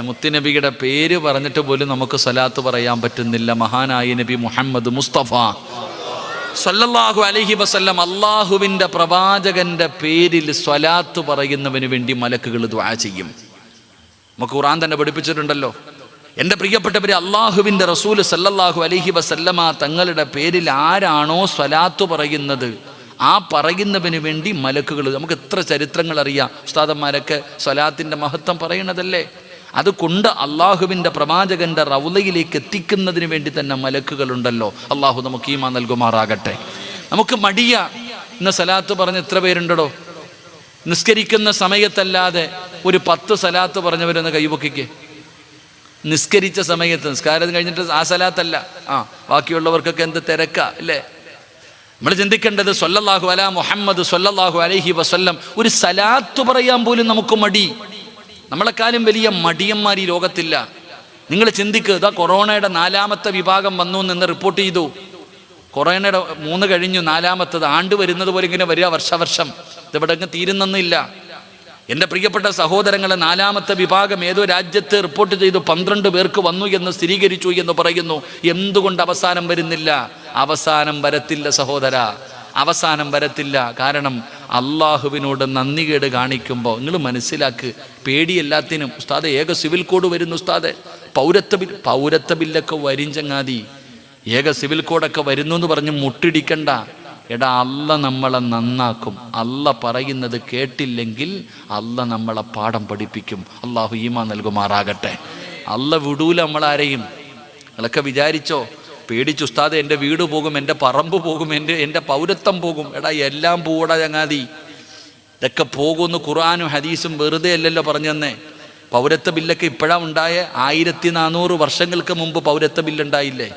മുത്തുനബിയുടെ പേര് പറഞ്ഞിട്ട് പോലും നമുക്ക് സ്വലാത്ത് പറയാൻ പറ്റുന്നില്ല. മഹാനായ നബി മുഹമ്മദ് മുസ്തഫ സല്ലല്ലാഹു അലൈഹി വസല്ലം അള്ളാഹുവിൻ്റെ പ്രവാചകന്റെ പേരിൽ സ്വലാത്ത് പറയുന്നവന് വേണ്ടി മലക്കുകൾ ദുആ ചെയ്യും. നമുക്ക് ഖുർആൻ തന്നെ പഠിപ്പിച്ചിട്ടുണ്ടല്ലോ. എൻ്റെ പ്രിയപ്പെട്ടവരെ, അള്ളാഹുവിൻ്റെ റസൂൽ സല്ലല്ലാഹു അലൈഹി വസല്ലമ തങ്ങളുടെ പേരിൽ ആരാണോ സ്വലാത്ത് പറയുന്നത് ആ പറയുന്നവന് വേണ്ടി മലക്കുകൾ. നമുക്ക് എത്ര ചരിത്രങ്ങൾ അറിയാം. ഉസ്താദന്മാരൊക്കെ സ്വലാത്തിൻ്റെ മഹത്വം പറയണതല്ലേ. അതുകൊണ്ട് അള്ളാഹുവിൻ്റെ പ്രവാചകന്റെ റൗളയിലേക്ക് എത്തിക്കുന്നതിന് വേണ്ടി തന്നെ മലക്കുകളുണ്ടല്ലോ. അള്ളാഹു നമുക്ക് ഈമാൻ നൽകുമാറാകട്ടെ. നമുക്ക് മടിയ ഇന്ന് സലാത്ത് പറഞ്ഞ് എത്ര പേരുണ്ടോ? നിസ്കരിക്കുന്ന സമയത്തല്ലാതെ ഒരു 10 സലാത്ത് പറഞ്ഞവരൊന്ന് കൈപൊക്കിക്ക്. നിസ്കരിച്ച സമയത്ത്, നിസ്കാരം കഴിഞ്ഞിട്ട് ആ സലാത്തല്ല, ബാക്കിയുള്ളവർക്കൊക്കെ എന്ത് തിരക്കാ അല്ലേ? നമ്മൾ ചിന്തിക്കേണ്ടത് സ്വല്ലല്ലാഹു അലാ മുഹമ്മദ് സ്വല്ലല്ലാഹു അലൈഹി വസല്ലം. ഒരു സലാത്ത് പറയാൻ പോലും നമുക്ക് മടി. നമ്മളെക്കാളും വലിയ മടിയന്മാർ ഈ ലോകത്തില്ല. നിങ്ങൾ ചിന്തിക്കുക, ഇതാ കൊറോണയുടെ 4ാമത്തെ വിഭാഗം വന്നു എന്ന് റിപ്പോർട്ട് ചെയ്തു. കൊറോണയുടെ 3 കഴിഞ്ഞു, 4ാമത്തത് ആണ്ട് വരുന്നത് പോലെ ഇങ്ങനെ വരിക വർഷം. ഇതെവിടെ തീരുന്നില്ല. എൻ്റെ പ്രിയപ്പെട്ട സഹോദരങ്ങളെ, 4ാമത്തെ വിഭാഗം ഏതോ രാജ്യത്ത് റിപ്പോർട്ട് ചെയ്തു 12 പേർക്ക് വന്നു എന്ന് സ്ഥിരീകരിച്ചു എന്ന് പറയുന്നു. എന്തുകൊണ്ട് അവസാനം വരുന്നില്ല? അവസാനം വരത്തില്ല സഹോദര, അവസാനം വരത്തില്ല. കാരണം അള്ളാഹുവിനോട് നന്ദികേട് കാണിക്കുമ്പോൾ നിങ്ങൾ മനസ്സിലാക്ക്, പേടി എല്ലാത്തിനും. ഉസ്താദ് ഏക സിവിൽ കോഡ് വരുന്നു, ഉസ്താദ് പൗരത്വ ബില്ലൊക്കെ വരും ചങ്ങാതി, ഏക സിവിൽ കോഡൊക്കെ വരുന്നു എന്ന് പറഞ്ഞ് മുട്ടിടിക്കണ്ട. എടാ, അല്ല നമ്മളെ നന്നാക്കും. അല്ല പറയുന്നത് കേട്ടില്ലെങ്കിൽ അല്ല നമ്മളെ പാഠം പഠിപ്പിക്കും. അള്ളാഹു ഈമാൻ നൽകുമാറാകട്ടെ. അല്ല വിടൂല നമ്മളാരെയും. നിങ്ങളൊക്കെ വിചാരിച്ചോ പേടിച്ചു ഉസ്താദ് എൻ്റെ വീട് പോകും, എൻ്റെ പറമ്പ് പോകും, എൻ്റെ പൗരത്വം പോകും. എടാ, എല്ലാം പോടാ ചങ്ങാതി. ഇതൊക്കെ പോകുമെന്ന് ഖുർആനും ഹദീസും വെറുതെ അല്ലല്ലോ പറഞ്ഞു തന്നെ. പൗരത്വ ബില്ലൊക്കെ ഇപ്പോഴാണ് ഉണ്ടായ. 1400 വർഷങ്ങൾക്ക് മുമ്പ് പൗരത്വ ബില്ലുണ്ടായില്ലേ?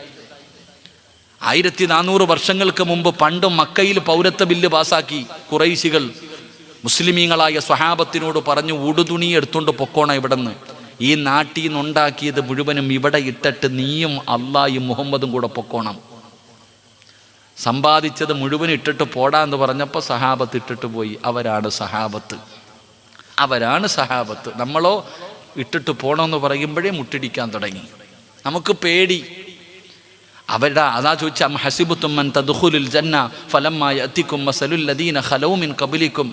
1400 വർഷങ്ങൾക്ക് മുമ്പ് പണ്ട് മക്കയിൽ പൗരത്വ ബില്ല് പാസാക്കി. ഖുറൈശികൾ മുസ്ലിമീങ്ങളായ സ്വഹാബത്തിനോട് പറഞ്ഞു, ഉടുതുണി എടുത്തുകൊണ്ട് പൊക്കോണം ഇവിടുന്ന്. ഈ നാട്ടിൽ നിന്നുണ്ടാക്കിയത് മുഴുവനും ഇവിടെ ഇട്ടിട്ട് നീയും അള്ളായും മുഹമ്മദും കൂടെ പൊക്കോണം. സമ്പാദിച്ചത് മുഴുവൻ ഇട്ടിട്ട് പോടാന്ന് പറഞ്ഞപ്പോൾ സഹാബത്ത് ഇട്ടിട്ട് പോയി. അവരാണ് സഹാബത്ത്. നമ്മളോ ഇട്ടിട്ട് പോണമെന്ന് പറയുമ്പോഴേ മുട്ടിടിക്കാൻ തുടങ്ങി. നമുക്ക് പേടി. അതാ ചോദിച്ച ഹസിബുത്തും മൻ തദ്ഖുലുൽ ജന്ന ഫലമ്മാ യഅതികും മസലുൽ ലദീന ഖലൗ മിൻ ഖബലികും.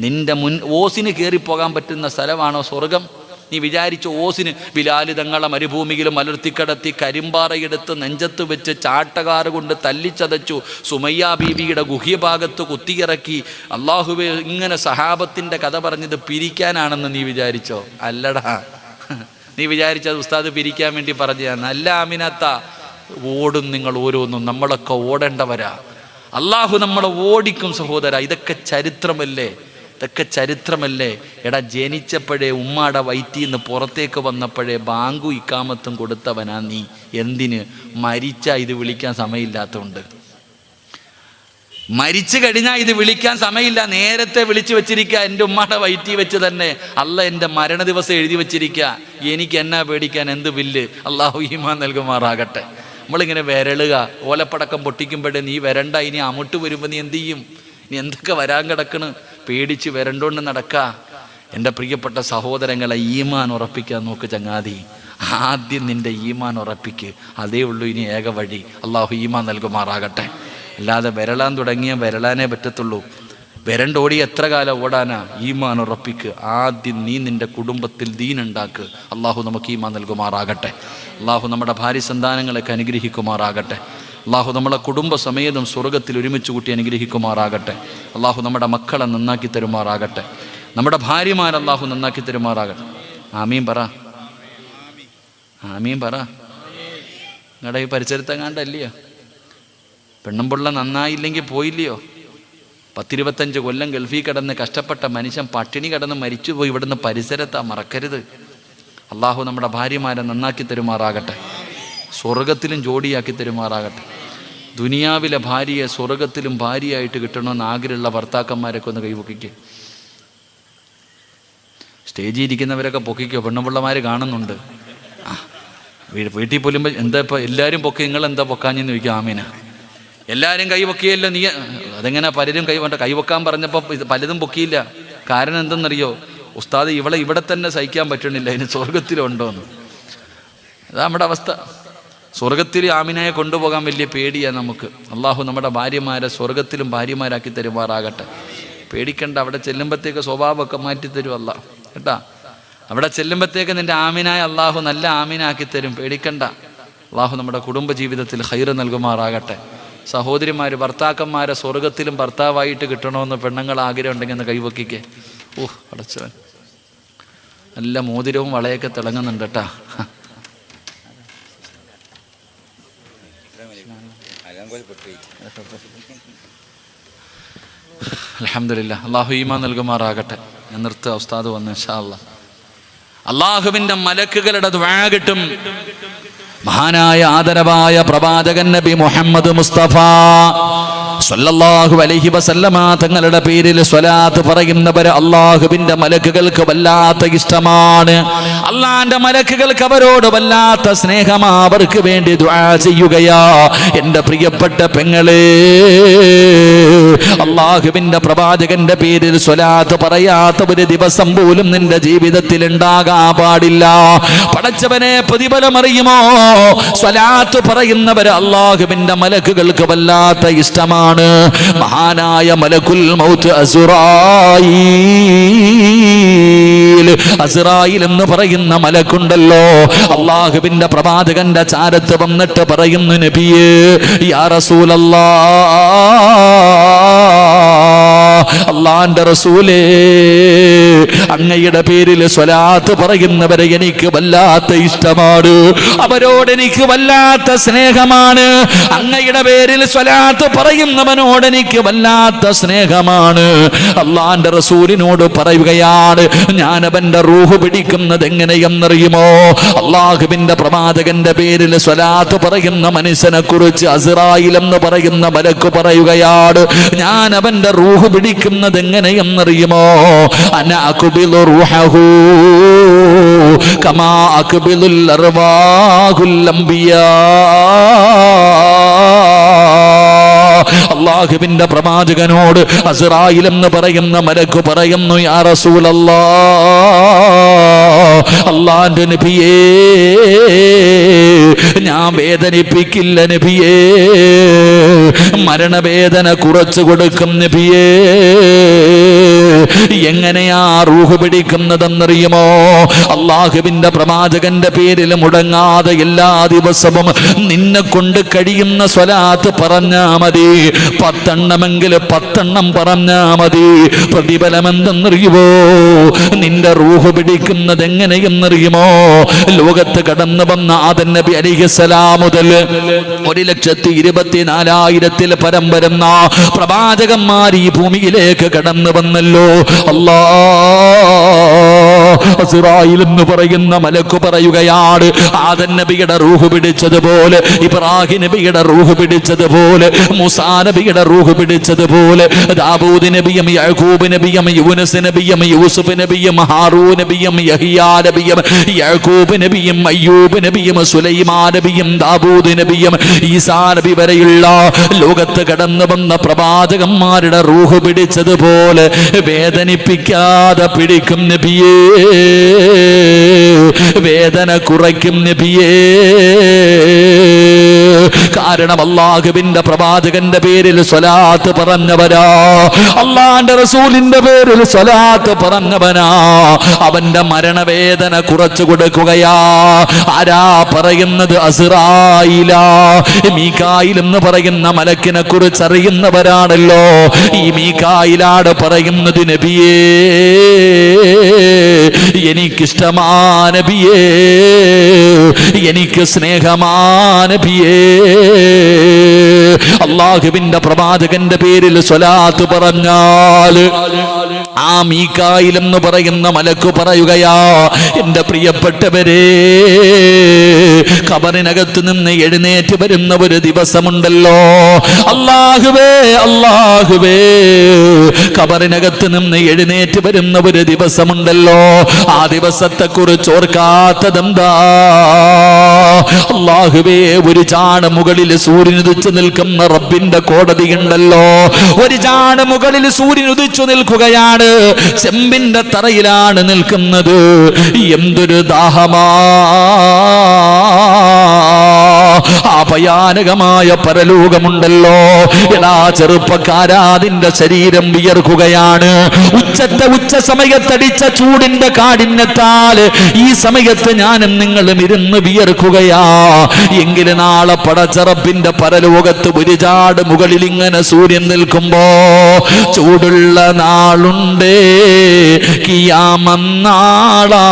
നിന്റെ ഓസിന് കയറിപ്പോകാൻ പറ്റുന്ന സ്ഥലമാണോ സ്വർഗം? നീ വിചാരിച്ച ഓസിന് ബിലാല് തങ്ങളെ മരുഭൂമിയിൽ മലർത്തിക്കടത്തി കരിമ്പാറയെടുത്ത് നെഞ്ചത്ത് വെച്ച് ചാട്ടകാറ് കൊണ്ട് തല്ലിച്ചതച്ചു. സുമയ്യ ബീവിയുടെ ഗുഹ്യഭാഗത്ത് കുത്തിയിറക്കി. അള്ളാഹുവേ, ഇങ്ങനെ സഹാബത്തിൻ്റെ കഥ പറഞ്ഞത് പിരിക്കാനാണെന്ന് നീ വിചാരിച്ചോ? അല്ലടാ, നീ വിചാരിച്ചത് ഉസ്താദ് പിരിക്കാൻ വേണ്ടി പറഞ്ഞതാണ്. അല്ല ആമിനത്ത, ഓടും നിങ്ങൾ ഓരോന്നും. നമ്മളൊക്കെ ഓടേണ്ടവരാ. അള്ളാഹു നമ്മളെ ഓടിക്കും സഹോദര. ഇതൊക്കെ ചരിത്രമല്ലേ. എടാ, ജനിച്ചപ്പോഴേ ഉമ്മാടെ വയറ്റിൽ നിന്ന് പുറത്തേക്ക് വന്നപ്പോഴേ ബാങ്കു ഇക്കാമത്തും കൊടുത്തവനാ നീ. എന്തിന്? മരിച്ചാൽ ഇത് വിളിക്കാൻ സമയമില്ലാത്തതുകൊണ്ട്. മരിച്ചു കഴിഞ്ഞാൽ ഇത് വിളിക്കാൻ സമയമില്ല. നേരത്തെ വിളിച്ചു വെച്ചിരിക്കുക. എൻ്റെ ഉമ്മാടെ വയറ്റിൽ വെച്ച് തന്നെ അല്ല എൻ്റെ മരണ ദിവസം എഴുതി വെച്ചിരിക്കുക. എനിക്ക് എന്നാ പേടിക്കാൻ? എന്ത് ബില്ല്? അള്ളാഹു ഈമാൻ നൽകുമാറാകട്ടെ. നമ്മളിങ്ങനെ വിരളുക. ഓലപ്പടക്കം പൊട്ടിക്കുമ്പോഴേ നീ വരണ്ട, ഇനി അമുട്ട് വരുമ്പോൾ നീ എന്ത് ചെയ്യും? ഇനി എന്തൊക്കെ വരാൻ കിടക്കണ്? പേടിച്ച് വരണ്ടോണ്ട് നടക്കുക. എൻ്റെ പ്രിയപ്പെട്ട സഹോദരങ്ങളെ, ഈമാൻ ഉറപ്പിക്കാൻ നോക്ക് ചങ്ങാതി. ആദ്യം നിൻ്റെ ഈമാൻ ഉറപ്പിക്ക്. അതേ ഉള്ളൂ ഇനി ഏക വഴി. അള്ളാഹു ഈമാൻ നൽകുമാറാകട്ടെ. അല്ലാതെ വരളാൻ തുടങ്ങിയ വരളാനേ പറ്റത്തുള്ളൂ. വരണ്ടോടി എത്ര കാലം ഓടാനാ? ഈമാൻ ഉറപ്പിക്ക്. ആദ്യം നീ നിൻ്റെ കുടുംബത്തിൽ ദീനുണ്ടാക്ക്. അള്ളാഹു നമുക്ക് ഈമാൻ നൽകുമാറാകട്ടെ. അള്ളാഹു നമ്മുടെ ഭാര്യ സന്താനങ്ങളൊക്കെ അനുഗ്രഹിക്കുമാറാകട്ടെ. അള്ളാഹു നമ്മളെ കുടുംബ സമേതം സ്വർഗത്തിൽ ഒരുമിച്ച് കൂട്ടി അനുഗ്രഹിക്കുമാറാകട്ടെ. അള്ളാഹു നമ്മുടെ മക്കളെ നന്നാക്കി തരുമാറാകട്ടെ. നമ്മുടെ ഭാര്യമാരെ അള്ളാഹു നന്നാക്കി തരുമാറാകട്ടെ. ആമീൻ പറ. നിങ്ങളുടെ ഈ പരിസരത്തെങ്ങാണ്ടല്ലയോ പെണ്ണുമ്പിള്ള നന്നായില്ലെങ്കിൽ പോയില്ലയോ? 10-25 കൊല്ലം ഗൾഫിൽ കിടന്ന് കഷ്ടപ്പെട്ട മനുഷ്യൻ പട്ടിണി കിടന്ന് മരിച്ചുപോയി. ഇവിടുന്ന് പരിസരത്താ, മറക്കരുത്. അള്ളാഹു നമ്മുടെ ഭാര്യമാരെ നന്നാക്കി തരുമാറാകട്ടെ. സ്വർഗത്തിലും ജോഡിയാക്കി തരുമാറാകട്ടെ. ദുനിയാവിലെ ഭാര്യയെ സ്വർഗത്തിലും ഭാര്യയായിട്ട് കിട്ടണമെന്ന് ആഗ്രഹമുള്ള ഭർത്താക്കന്മാരൊക്കെ ഒന്ന് കൈപൊക്കിക്കുക. സ്റ്റേജിൽ ഇരിക്കുന്നവരൊക്കെ പൊക്കിക്കോ. പെണ്ണുപിള്ളമാർ കാണുന്നുണ്ട്. വീട്ടിൽ പോലുമ്പോൾ എന്താ ഇപ്പോൾ എല്ലാവരും പൊക്കി, നിങ്ങളെന്താ പൊക്കാഞ്ഞെന്ന് ചോദിക്കുക. ആമീന. എല്ലാവരും കൈ പൊക്കിയല്ലോ. നീ അതെങ്ങനെ പലരും കൈവക്കാൻ പറഞ്ഞപ്പോൾ പലതും പൊക്കിയില്ല. കാരണം എന്തെന്നറിയോ? ഉസ്താദ് ഇവിടെ തന്നെ സഹിക്കാൻ പറ്റണില്ല, അതിന് സ്വർഗത്തിലുണ്ടോയെന്ന്. അതാ നമ്മുടെ അവസ്ഥ. സ്വർഗത്തിൽ ആമിനയെ കൊണ്ടുപോകാൻ വലിയ പേടിയാണ് നമുക്ക്. അള്ളാഹു നമ്മുടെ ഭാര്യമാരെ സ്വർഗത്തിലും ഭാര്യമാരാക്കി തരുമാറാകട്ടെ. പേടിക്കണ്ട, അവിടെ ചെല്ലുമ്പോഴത്തേക്ക് സ്വഭാവമൊക്കെ മാറ്റിത്തരും അള്ളാഹ് കേട്ടാ. അവിടെ ചെല്ലുമ്പോഴത്തേക്ക് നിൻ്റെ ആമിനായ അള്ളാഹു നല്ല ആമിനാക്കി തരും, പേടിക്കണ്ട. അള്ളാഹു നമ്മുടെ കുടുംബ ജീവിതത്തിൽ ഖൈറ് നൽകുമാറാകട്ടെ. സഹോദരിമാർ, ഭർത്താക്കന്മാരെ സ്വർഗത്തിലും ഭർത്താവായിട്ട് കിട്ടണമെന്ന് പെണ്ണുങ്ങൾ ആഗ്രഹം ഉണ്ടെങ്കിൽ ഒന്ന് കൈവക്കിക്കേ. അടച്ചവൻ നല്ല മോതിരവും വളയൊക്കെ തിളങ്ങുന്നുണ്ട് കേട്ടാ. അൽഹംദുലില്ലാഹ്, അള്ളാഹു ഈമാൻ നൽകുമാറാകട്ടെ. ഞാൻ നിർത്തുക, ഉസ്താദ് വന്നു ഇൻഷാ അല്ലാഹ്. അള്ളാഹുവിൻ്റെ മലക്കുകളുടെ ദുആ കിട്ടും. മഹാനായ ആദരവായ പ്രവാചകൻ നബി മുഹമ്മദ് മുസ്തഫ സല്ലല്ലാഹു അലൈഹി വസല്ലമ തങ്ങളുടെ പേരിൽ സ്വലാത്ത് പറയുന്നവര് അള്ളാഹുവിന്റെ മലക്കുകൾക്ക് വല്ലാത്ത ഇഷ്ടമാണ്. അള്ളാന്റെ മലക്കുകൾക്ക് അവരോട് വല്ലാത്ത സ്നേഹമാ. അവർക്ക് വേണ്ടി ദുആ ചെയ്യുകയാ. എൻ്റെ പ്രിയപ്പെട്ട പെങ്ങളെ, അള്ളാഹുവിന്റെ പ്രവാചകന്റെ പേരിൽ സ്വലാത്ത് പറയാത്ത ഒരു ദിവസം പോലും നിന്റെ ജീവിതത്തിൽ ഉണ്ടാകാൻ പാടില്ല. പടച്ചവനെ, പ്രതിഫലം അറിയുമോ? സ്വലാത്ത് പറയുന്നവര് അള്ളാഹുവിന്റെ മലക്കുകൾക്ക് വല്ലാത്ത ഇഷ്ടമാണ്. മഹാനായ മലക്കുൽ മൗത്ത് അസ്റായീൽ എന്ന് പറയുന്ന മലക്കുണ്ടല്ലോ, അള്ളാഹുവിന്റെ പ്രവാചകന്റെ ചാരത്ത് വന്നിട്ട് പറയുന്നു, നബിയേ, യാ റസൂലല്ലാഹ്, അള്ളാന്റെ റസൂലേ, അങ്ങയുടെ പേരിൽ സ്വലാത്ത് പറയുന്നവരെ എനിക്ക് വല്ലാത്ത ഇഷ്ടമാണ്. അവരോട് എനിക്ക് വല്ലാത്ത സ്നേഹമാണ്. അങ്ങയുടെ പേരിൽ സ്വലാത്ത് പറയുന്നവനോട് എനിക്ക് വല്ലാത്ത സ്നേഹമാണ്. അള്ളാന്റെ റസൂലിനോട് പറയുകയാണ്, ഞാൻ അവന്റെ റൂഹ് പിടിക്കുന്നത് എങ്ങനെയെന്നറിയുമോ? അള്ളാഹുവിന്റെ പ്രവാചകന്റെ പേരിൽ സ്വലാത്ത് പറയുന്ന മനുഷ്യനെ കുറിച്ച് അസ്റായീൽ എന്ന് പറയുന്ന മലക്ക് പറയുകയാണ്, ഞാൻ അവന്റെ റൂഹ് പിടിക്കുന്നത് എങ്ങനെയെന്നറിയുമോ? അന അഖ്ബിലു റൂഹഹു കമാ അഖ്ബിലുൽ അർവാഹുൽ അംബിയാ. അള്ളാഹുവിന്റെ പ്രവാചകനോട് അസ്റായീൽ എന്ന് പറയുന്ന മലക്ക് പറയുന്നു, യാ റസൂലല്ലാഹ്, അള്ളാന്റെ നബിയേ, ഞാൻ വേദനിപ്പിക്കില്ല നബിയേ, മരണവേദന കുറച്ചു കൊടുക്കും നബിയേ. എങ്ങനെയാ റൂഹ് പിടിക്കുന്നതെന്നറിയുമോ? അള്ളാഹുവിന്റെ പ്രവാചകന്റെ പേരിൽ മുടങ്ങാതെ എല്ലാ ദിവസവും നിന്നെ കൊണ്ട് കഴിയുന്ന സ്വലാത്ത് പറഞ്ഞാ മതി. 10 എണ്ണമെങ്കിലും 10 എണ്ണം പറഞ്ഞാ മതി. പ്രതിഫലം എന്തെന്നറിയുമോ? നിന്റെ റൂഹ് പിടിക്കുന്നത് എങ്ങനെയെന്നറിയുമോ? ലോകത്ത് കടന്നു വന്ന ആദം നബി അലൈഹിസ്സലാം മുതൽ 1,24,000 പരം വരുന്ന പ്രവാചകന്മാർ ഈ ഭൂമിയിലേക്ക് കടന്നു വന്നല്ലോ. അസ്റായീൽ എന്ന് പറയുന്ന മലക്ക് പറയുകയാണ്, ആദം നബിയുടെ റൂഹ് പിടിച്ചതുപോലെ, ഇബ്രാഹിം നബിയുടെ റൂഹ് പിടിച്ചതുപോലെ, മൂസാ നബിയുടെ റൂഹ് പിടിച്ചതുപോലെ, ദാവൂദ് നബിയും യാക്കൂബ് നബിയും യൂനുസ് നബിയും യൂസുഫ് നബിയും ഹാറൂൻ നബിയും യഹ്യാ നബിയും യാക്കൂബ് നബിയും അയ്യൂബ് നബിയും സുലൈമാൻ നബിയും ദാവൂദ് നബിയും ഈസാ നബി വരെയുള്ള ലോകത്ത് കടന്നു വന്ന പ്രവാചകന്മാരുടെ റൂഹ് പിടിച്ചതുപോലെ വേദനിപ്പിക്കാതെ പിടിക്കും നബിയേ, വേദന കുറയ്ക്കും നബിയേ. കാരണം അള്ളാഹുവിന്റെ പ്രവാചകന്റെ പേരിൽ സ്വലാത്ത് പറഞ്ഞവരാ, അള്ളാന്റെ റസൂലിന്റെ പേരിൽ സ്വലാത്ത് പറഞ്ഞവനാ, അവന്റെ മരണവേദന കുറച്ചു കൊടുക്കുകയാ. ആരാ പറയുന്നത്? അസ്റായീലാ. മീകായിൽ എന്ന് പറയുന്ന മലക്കിനെ കുറിച്ച് അറിയുന്നവരാണല്ലോ. ഈ മീകായിലാണ് പറയുന്നത്, നബിയേ, എനിക്കിഷ്ടമാ നബിയേ, എനിക്ക് സ്നേഹമാ നബിയേ. അള്ളാഹുവിന്റെ പ്രവാചകന്റെ പേരിൽ സ്വലാത്ത് പറഞ്ഞാൽ ആ മീകായിൽ എന്ന് പറയുന്ന മലക്ക് പറയുകയാ, എന്റെ പ്രിയപ്പെട്ടവരെ, ഖബറിനകത്ത് നിന്ന് എഴുന്നേറ്റ് വരുന്ന ഒരു ദിവസമുണ്ടല്ലോ. അല്ലാഹുവേ, അല്ലാഹുവേ, ഖബറിനകത്ത് നിന്ന് എഴുന്നേറ്റ് വരുന്ന ഒരു ദിവസമുണ്ടല്ലോ. ആ ദിവസത്തെ കുറിച്ച് ഓർക്കാത്തതെന്താ? അല്ലാഹുവേ, ഒരു ചാണ് മുകളിൽ സൂര്യൻ ഉദിച്ചു നിൽക്കുന്ന റബ്ബ് റബ്ബിന്റെ കോടതിയുണ്ടല്ലോ. ഒരു ചാട് മുകളിൽ സൂര്യൻ ഉദിച്ചു നിൽക്കുകയാണ്, ചെമ്പിന്റെ തറയിലാണ് നിൽക്കുന്നത്. എന്തൊരു ദാഹമാ! ആ ഭയാനകമായ പരലോകമുണ്ടല്ലോ. എടാ ചെറുപ്പക്കാരാ, അതിന്റെ ശരീരം വിയർക്കുകയാണ്. ഉച്ച സമയത്തടിച്ച ചൂടിന്റെ കാഠിന്യത്താൽ ഈ സമയത്ത് ഞാനും നിങ്ങളും ഇരുന്ന് വിയർക്കുകയാ. എങ്കിലും നാളെ പടച്ചറപ്പിന്റെ പരലോകത്ത് ഒരു ചാട് മുകളിൽ ഇങ്ങനെ സൂര്യൻ നിൽക്കുമ്പോ ചൂടുള്ള നാളുണ്ടേ, കിയാമന്നാളാ.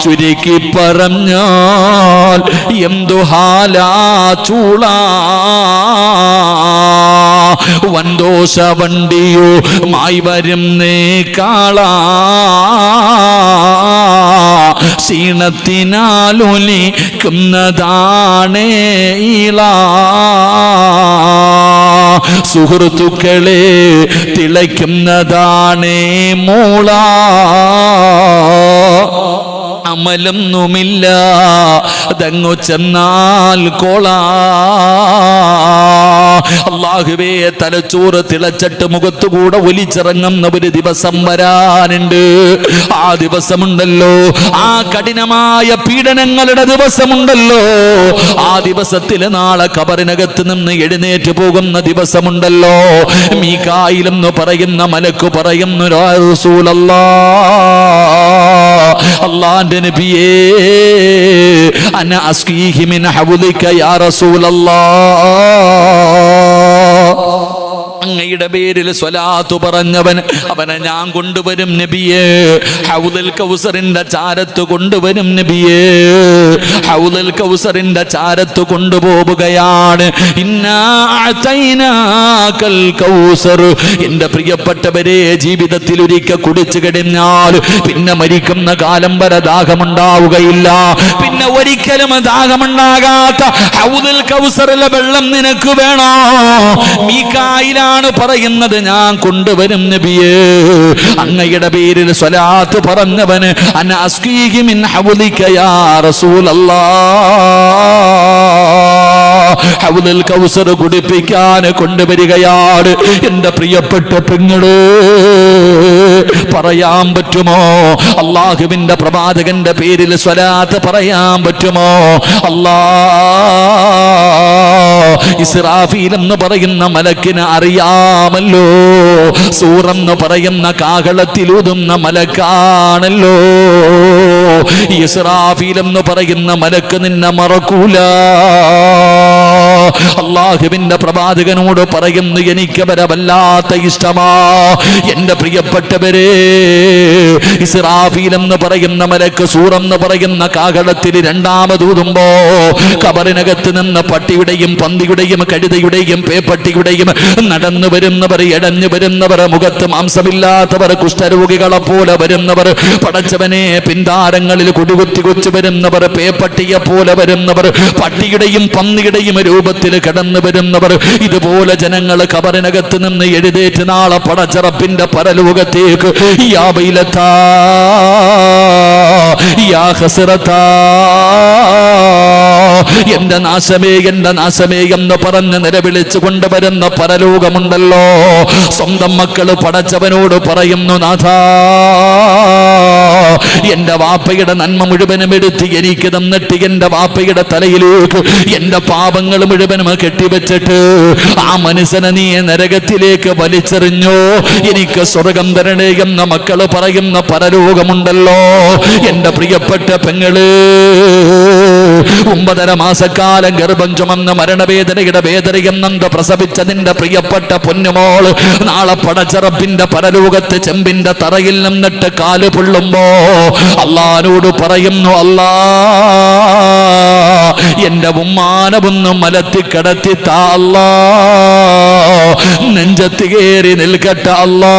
ചുരുക്കി പറഞ്ഞാൽ എന്തു ഹാലാ ചൂള. വൻദോഷ വണ്ടിയോ മായി വരുന്നേ കാളാ. ക്ഷീണത്തിനാലൊലിക്കുന്നതാണേ ഈള. സുഹൃത്തുക്കളെ തിളയ്ക്കുന്നതാണേ മൂള. അമലൊന്നുമില്ല ദങ്ങു ചെന്നാൽ കോള. അല്ലാഹുവേ, തലച്ചോറ് തിളച്ചിട്ട് മുഖത്തുകൂടെ ഒലിച്ചിറങ്ങുന്ന ഒരു ദിവസം വരാനുണ്ട്. ആ ദിവസമുണ്ടല്ലോ, ആ കഠിനമായ പീഡനങ്ങളുടെ ദിവസമുണ്ടല്ലോ. ആ ദിവസത്തിൽ നാളെ ഖബറിനകത്ത് നിന്ന് എഴുന്നേറ്റ് പോകുന്ന ദിവസമുണ്ടല്ലോ. മീകായിൽ എന്ന് പറയുന്ന മലക്ക് പറയുന്നു, യാ റസൂലല്ലാഹ്, അല്ലാഹുവിന്റെ നബിയേ, അന അസ്ഖീഹി മിൻ ഹൗലിക യാ റസൂലല്ലാഹ്. അങ്ങയുടെ പേരിൽ സ്വലാത്ത് പറഞ്ഞവൻ അവനെ ഞാൻ കൊണ്ടുവരും നബിയേ. ഹൗദുൽ കൗസറിന്റെ ചാരത്ത് കൊണ്ടുവരും നബിയേ. ഹൗദുൽ കൗസറിന്റെ ചാരത്ത് കൊണ്ടുപോവുകയാണ്. ഇന്നാ അഅതൈനാകൽ കൗസർ. എന്റെ പ്രിയപ്പെട്ടവരെ, ജീവിതത്തിൽ ഒരിക്കൽ കുടിച്ചു കഴിഞ്ഞാൽ പിന്നെ മരിക്കുന്ന കാലം വരെ ദാഹമുണ്ടാവുകയില്ല. പിന്നെ ഒരിക്കലും ദാഹമുണ്ടാകാത്ത ഹൗദുൽ കൗസറിലെ വെള്ളം നിനക്ക് വേണോ? മീകായിലാണ് പറയുന്നത്, ഞാൻ കൊണ്ടുവരും നബിയേ. അങ്ങയുടെ പേരിൽ സ്വലാത്ത് പറഞ്ഞവന് അന അസ്ഖീഹി മിൻ ഹൗലിക യാ റസൂലല്ലാഹ്. ഹൗദുൽ കൗസർ കുടിപ്പിക്കാൻ കൊണ്ടുവരികയാണ്. എന്റെ പ്രിയപ്പെട്ട പെങ്ങളെ, പറയാൻ പറ്റുമോ? അല്ലാഹുവിന്റെ പ്രവാചകന്റെ പേരിൽ സ്വലാത്ത് പറയാൻ പറ്റുമോ? അല്ലാഹ് ഇസ്രാഫീൽ എന്ന് പറയുന്ന മലക്കിന് അറിയാമല്ലോ. സൂറെന്ന് പറയുന്ന കാഹളത്തിലൂതുന്ന മലക്കാണല്ലോ. ഇസ്രാഫീൽ എന്ന് പറയുന്ന മലക്ക് നിന്നെ മറക്കൂല. അല്ലാഹുവിന്റെ പ്രവാചകനോട് പറയുന്നു, എനിക്ക് അവരെ വല്ലാത്ത ഇഷ്ടമാ. എന്റെ പ്രിയപ്പെട്ടവരെ, ഇസ്രാഫീൽ എന്ന് പറയുന്ന മലക്ക് സൂറെന്ന് പറയുന്ന കാഹളത്തിൽ രണ്ടാമതൂതുമ്പോ ഖബറിനകത്ത് നിന്ന് പട്ടിയുടെയും പന്തിയുടെയും കഴുതയുടെയും പേപ്പട്ടിയുടെയും നടന്നു വരുന്നവർ, എടഞ്ഞു വരുന്നവർ, മുഖത്ത് മാംസമില്ലാത്തവർ, കുഷ്ഠരോഗികളെ പോലെ വരുന്നവർ, പടച്ചവനെ പിന്താരങ്ങളിൽ കുടികുത്തി കൊച്ചു വരുന്നവർ, പേപ്പട്ടിയെ പോലെ വരുന്നവർ, പട്ടിയുടെയും പന്നിയുടെയും രൂപത്തിൽ കടന്നു വരുന്നവർ, ഇതുപോലെ ജനങ്ങൾ ഖബറിനകത്ത് നിന്ന് എഴുന്നേറ്റ് നാളെ പടച്ചറപ്പിന്റെ പരലോകത്തേക്ക് യാ വൈലത്താ യാ ഹസ്റത്താ, എന്റെ നാശമേ എന്റെ നാശമേ എന്ന് പറഞ്ഞ് നിലവിളിച്ചു കൊണ്ടുവരുന്ന പരലോകമുണ്ടല്ലോ. സ്വന്തം മക്കള് പടച്ചവനോട് പറയുന്നു, നാഥാ, എന്റെ വാപ്പയുടെ നന്മ മുഴുവനും എടുത്ത് എനിക്ക് തന്നിട്ട് എന്റെ വാപ്പയുടെ തലയിലേക്ക് എന്റെ പാപങ്ങൾ മുഴുവനും കെട്ടിവെച്ചിട്ട് ആ മനുഷ്യനെ നീ നരകത്തിലേക്ക് വലിച്ചെറിഞ്ഞോ, എനിക്ക് സ്വർഗം തരണേ എന്ന മക്കള് പറയുന്ന പരലോകമുണ്ടല്ലോ. എന്റെ പ്രിയപ്പെട്ട പെങ്ങള്, 9.5 മാസക്കാലം ഗർഭം ചുമന്ന് മരണവേദനയുടെ വേദനയെന്നന്ത് പ്രസവിച്ച നിന്റെ പ്രിയപ്പെട്ട പൊന്നുമോൾ നാളെ പടച്ചറപ്പിന്റെ പരലോകത്ത് ചെമ്പിന്റെ തറയിൽ നിന്നിട്ട് കാല് പൊള്ളുമ്പോ അള്ളാനോട് പറയുന്നു, അല്ലാ, എന്റെ ഉമ്മാനൊന്ന് മലത്തി കിടത്തി താ അല്ലാ, നെഞ്ചത്ത് കയറി നിൽക്കട്ടെ അല്ലാ.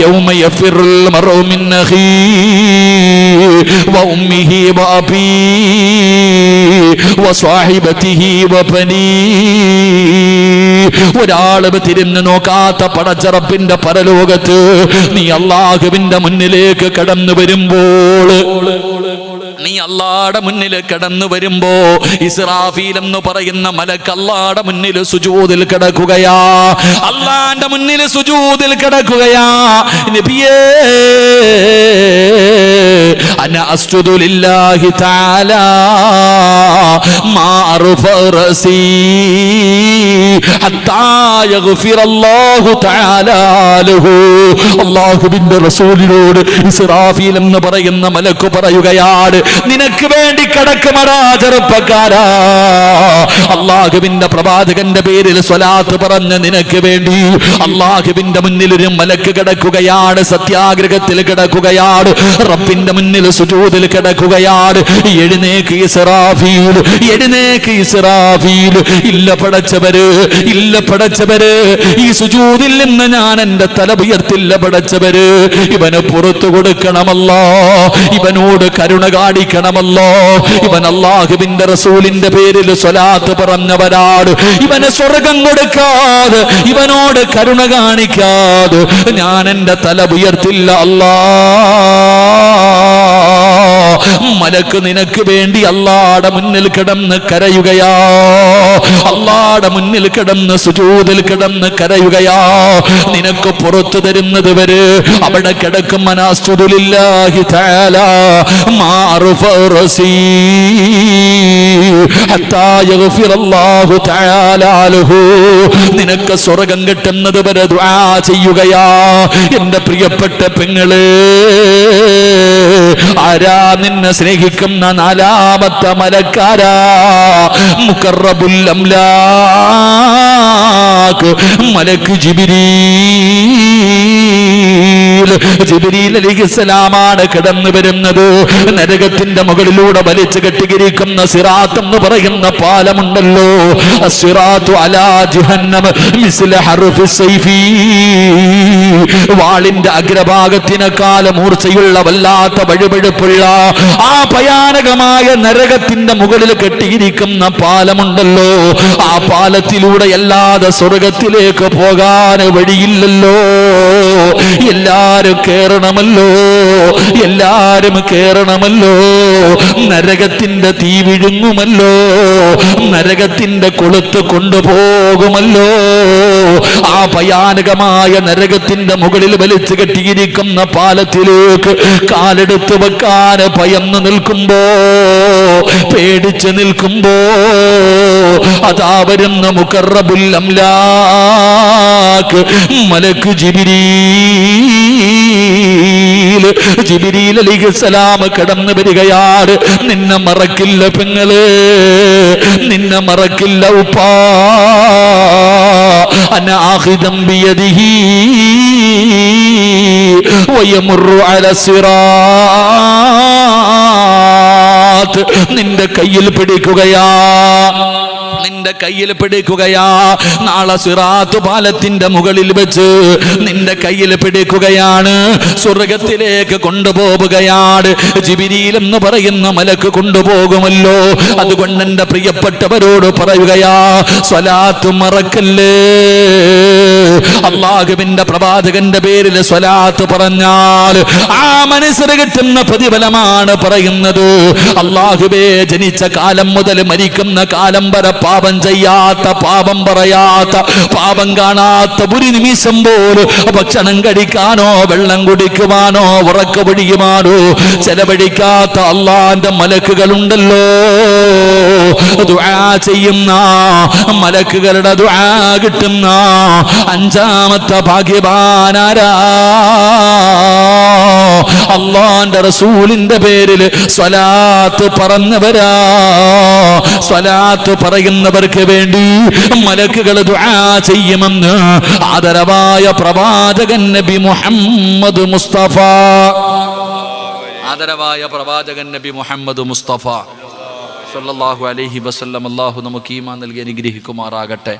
യൗമ യഫിറുൽ മർഉ മിൻ അഖീഹി വഉമ്മിഹി വഅബീഹി വസ്വാഹിബതിഹി വബനീഹി. ഒരാളും തിരിഞ്ഞു നോക്കാത്ത പടച്ചറപ്പിന്റെ പരലോകത്ത് നീ അല്ലാഹുവിന്റെ മുന്നിലേക്ക് കടന്നു വരുമ്പോൾ, നീ അല്ലാഹുവിന്റെ അള്ളാടെ മുന്നിൽ കടന്നു വരുമ്പോ ഇസ്രാഫീൽ എന്ന് പറയുന്ന മലക്ക് അള്ളാടെ മുന്നിൽ സുജൂദിൽ കിടക്കുകയാ. അള്ളാന്റെ മുന്നിൽ സുജൂദിൽ കിടക്കുകയാ. നബിയേ അന അസ്ജുദു ലില്ലാഹി തആല മാ അർഫ റസീ ഹത്താ യഗ്ഫിറല്ലാഹു തആല ലഹു. അല്ലാഹുവിന്റെ റസൂലിനോട് ഇസ്രാഫീൽ എന്ന് പറയുന്ന മലക്ക് പറയുകയാണ്, നിനക്ക് വേണ്ടി കിടക്കുമടാ ചെറുപ്പക്കാരാ. അല്ലാഹുവിന്റെ പ്രവാചകന്റെ പേരിൽ സ്വലാത്ത് പറഞ്ഞ നിനക്ക് വേണ്ടി അല്ലാഹുവിന്റെ മുന്നിൽ ഒരു മലക്ക് കിടക്കുകയാണ്, സത്യാഗ്രഹത്തിൽ കിടക്കുകയാണ്, റബ്ബിന്റെ മുന്നിൽ സുജൂദിൽ കിടക്കുകയാണ്. എഴുന്നേക്ക് ഇസ്രാഫീൽ, എഴുന്നേക്ക് ഇസ്രാഫീൽ. ഇല്ല പടച്ചവര്, ഇല്ല പടച്ചവര്, ഈ സുജൂദിൽ നിന്ന് ഞാൻ എന്റെ തല ഉയർത്തില്ല പടച്ചവര്. ഇവന് പുറത്തു കൊടുക്കണമല്ലോ, ഇവനോട് കരുണ കാണിക്കണമല്ലോ. ഇവൻ അല്ലാഹുവിന്റെ റസൂലിന്റെ പേരിൽ സ്വലാത്ത് പറഞ്ഞവരാണ്. ഇവന് സ്വർഗം കൊടുക്കാതെ, ഇവനോട് കരുണ കാണിക്കാതെ ഞാൻ എന്റെ തല ഉയർത്തില്ല അല്ലാ. മലക്ക് നിനക്ക് വേണ്ടി അല്ലാഹുവിന്റെ മുന്നിൽ കിടന്ന് കരയുകയാ, അല്ലാഹുവിന്റെ മുന്നിൽ കിടന്ന് സുജൂദിൽ കിടന്ന് കരയുകയാ. നിനക്ക് പുറത്തു തരുന്നത് വരെ അവിടെ കിടക്കും. അസ്ജുദു ലില്ലാഹി തആല മാ അർഫ റസീ ഹത്താ യഗ്ഫിറല്ലാഹു തആല ലഹു. നിനക്ക് സ്വർഗ്ഗം കിട്ടുന്നത് വരെ ദുആ ചെയ്യുകയാ. എന്റെ പ്രിയപ്പെട്ട പെങ്ങളെ, ആരാ നിന്നെ സ്നേഹിക്കുന്ന നാലാമത്തെ മലക്കാരാ? മുഖറബുൽ അംലാക്ക് മലക്ക് ജിബ്രീൽ. ജിബ്രീൽ അലൈഹിസ്സലാമാണ് കടന്നു വരുന്നത്. നരകത്തിന്റെ മുകളിലൂടെ വലിച്ചു കെട്ടിയിരിക്കുന്ന സിറാത്ത് എന്ന് പറയുന്ന പാലമുണ്ടല്ലോ, അസ്സിറാത്തു അലാ ജഹന്നം മിസ്ല ഹർഫി സൈഫി. വാളിന്റെ അഗ്രഭാഗത്തിനേക്കാൾ മൂർച്ചയുള്ള വല്ലാത്ത വഴുവഴുപ്പുള്ള ആ ഭയാനകമായ നരകത്തിന്റെ മുകളിൽ കെട്ടിയിരിക്കുന്ന പാലമുണ്ടല്ലോ, ആ പാലത്തിലൂടെ അല്ലാതെ സ്വർഗത്തിലേക്ക് പോകാൻ വഴിയില്ലല്ലോ. എല്ലാരും കേറണമല്ലോ, എല്ലാരും കേറണമല്ലോ. നരകത്തിന്റെ തീ വിഴുങ്ങുമല്ലോ, നരകത്തിന്റെ കൊളുത്ത് കൊണ്ടുപോകുമല്ലോ. ആ ഭയാനകമായ നരകത്തിന്റെ മുകളിൽ വലിച്ചു കെട്ടിയിരിക്കുന്ന പാലത്തിലേക്ക് കാലെടുത്ത് വെക്കാൻ ഭയന്ന് നിൽക്കുമ്പോ, പേടിച്ച് നിൽക്കുമ്പോ, അതാ വരുന്ന മുഖറബുൽ അംലാക്ക് മലക്ക് ജിബ്രീൽ. ജിബ്രീൽ അലൈഹിസ്സലാം കടന്നു വരികയാണ്. നിന്നെ മറക്കില്ല പെങ്ങളെ, നിന്നെ മറക്കില്ല ഉപ്പാ. അന ആഖിദം ബിയദിഹി വയമുറു അല സിറാത്ത്. നിന്റെ കയ്യിൽ പിടിക്കുകയാ, നിന്റെ കയ്യിൽ പിടിക്കുകയാ. നാളെ സിറാത്ത് പാലത്തിന്റെ മുകളിൽ വെച്ച് നിന്റെ കയ്യിൽ പിടിക്കുകയാണ്, സ്വർഗത്തിലേക്ക് കൊണ്ടുപോവുകയാണ്. ജിബ്രീൽ എന്ന് പറയുന്ന മലക്ക് കൊണ്ടുപോകുമല്ലോ. അതുകൊണ്ട് എന്റെ പ്രിയപ്പെട്ടവരോട് പറയുകയാ, സ്വലാത്ത് മറക്കല്ലേ. അല്ലാഹുവിന്റെ പ്രവാചകന്റെ പേരിൽ സ്വലാത്ത് പറഞ്ഞാൽ ആ മനസ്സിന് കിട്ടുന്ന പ്രതിഫലമാണ് പറയുന്നത്. അല്ലാഹുവേ, ജനിച്ച കാലം മുതൽ മരിക്കുന്ന കാലം വരെ പാപം ചെയ്യാത്ത, പാപം പറയാത്ത, പാപം കാണാത്ത ഒരു നിമിഷം പോലും ഭക്ഷണം കഴിക്കാനോ വെള്ളം കുടിക്കുവാനോ ഉറക്കമൊഴിയുവാനോ ചെലവഴിക്കാത്ത അള്ളാന്റെ മലക്കുകളുണ്ടല്ലോ. ദുആ ചെയ്യുന്ന മലക്കുകളുടെ ദുആ കിട്ടുന്ന അഞ്ചാമത്തെ ഭാഗ്യവാനാരാ? അള്ളാന്റെ റസൂലിന്റെ പേരിൽ സ്വലാത്ത് പറഞ്ഞവരാ. സ്വലാത്ത് പറയുന്നവർക്ക് വേണ്ടി മലക്കുകൾ ദുആ ചെയ്യുമെന്ന് ആദരവായ പ്രവാചകൻ നബി മുഹമ്മദ് മുസ്തഫ. ആദരവായ പ്രവാചകൻ നബി മുഹമ്മദ് മുസ്തഫ സല്ലല്ലാഹു അലൈഹി വസല്ലം. അല്ലാഹു നമുക്ക് ഈമാൻ നൽകി അനുഗ്രഹിക്കുമാറാകട്ടെ.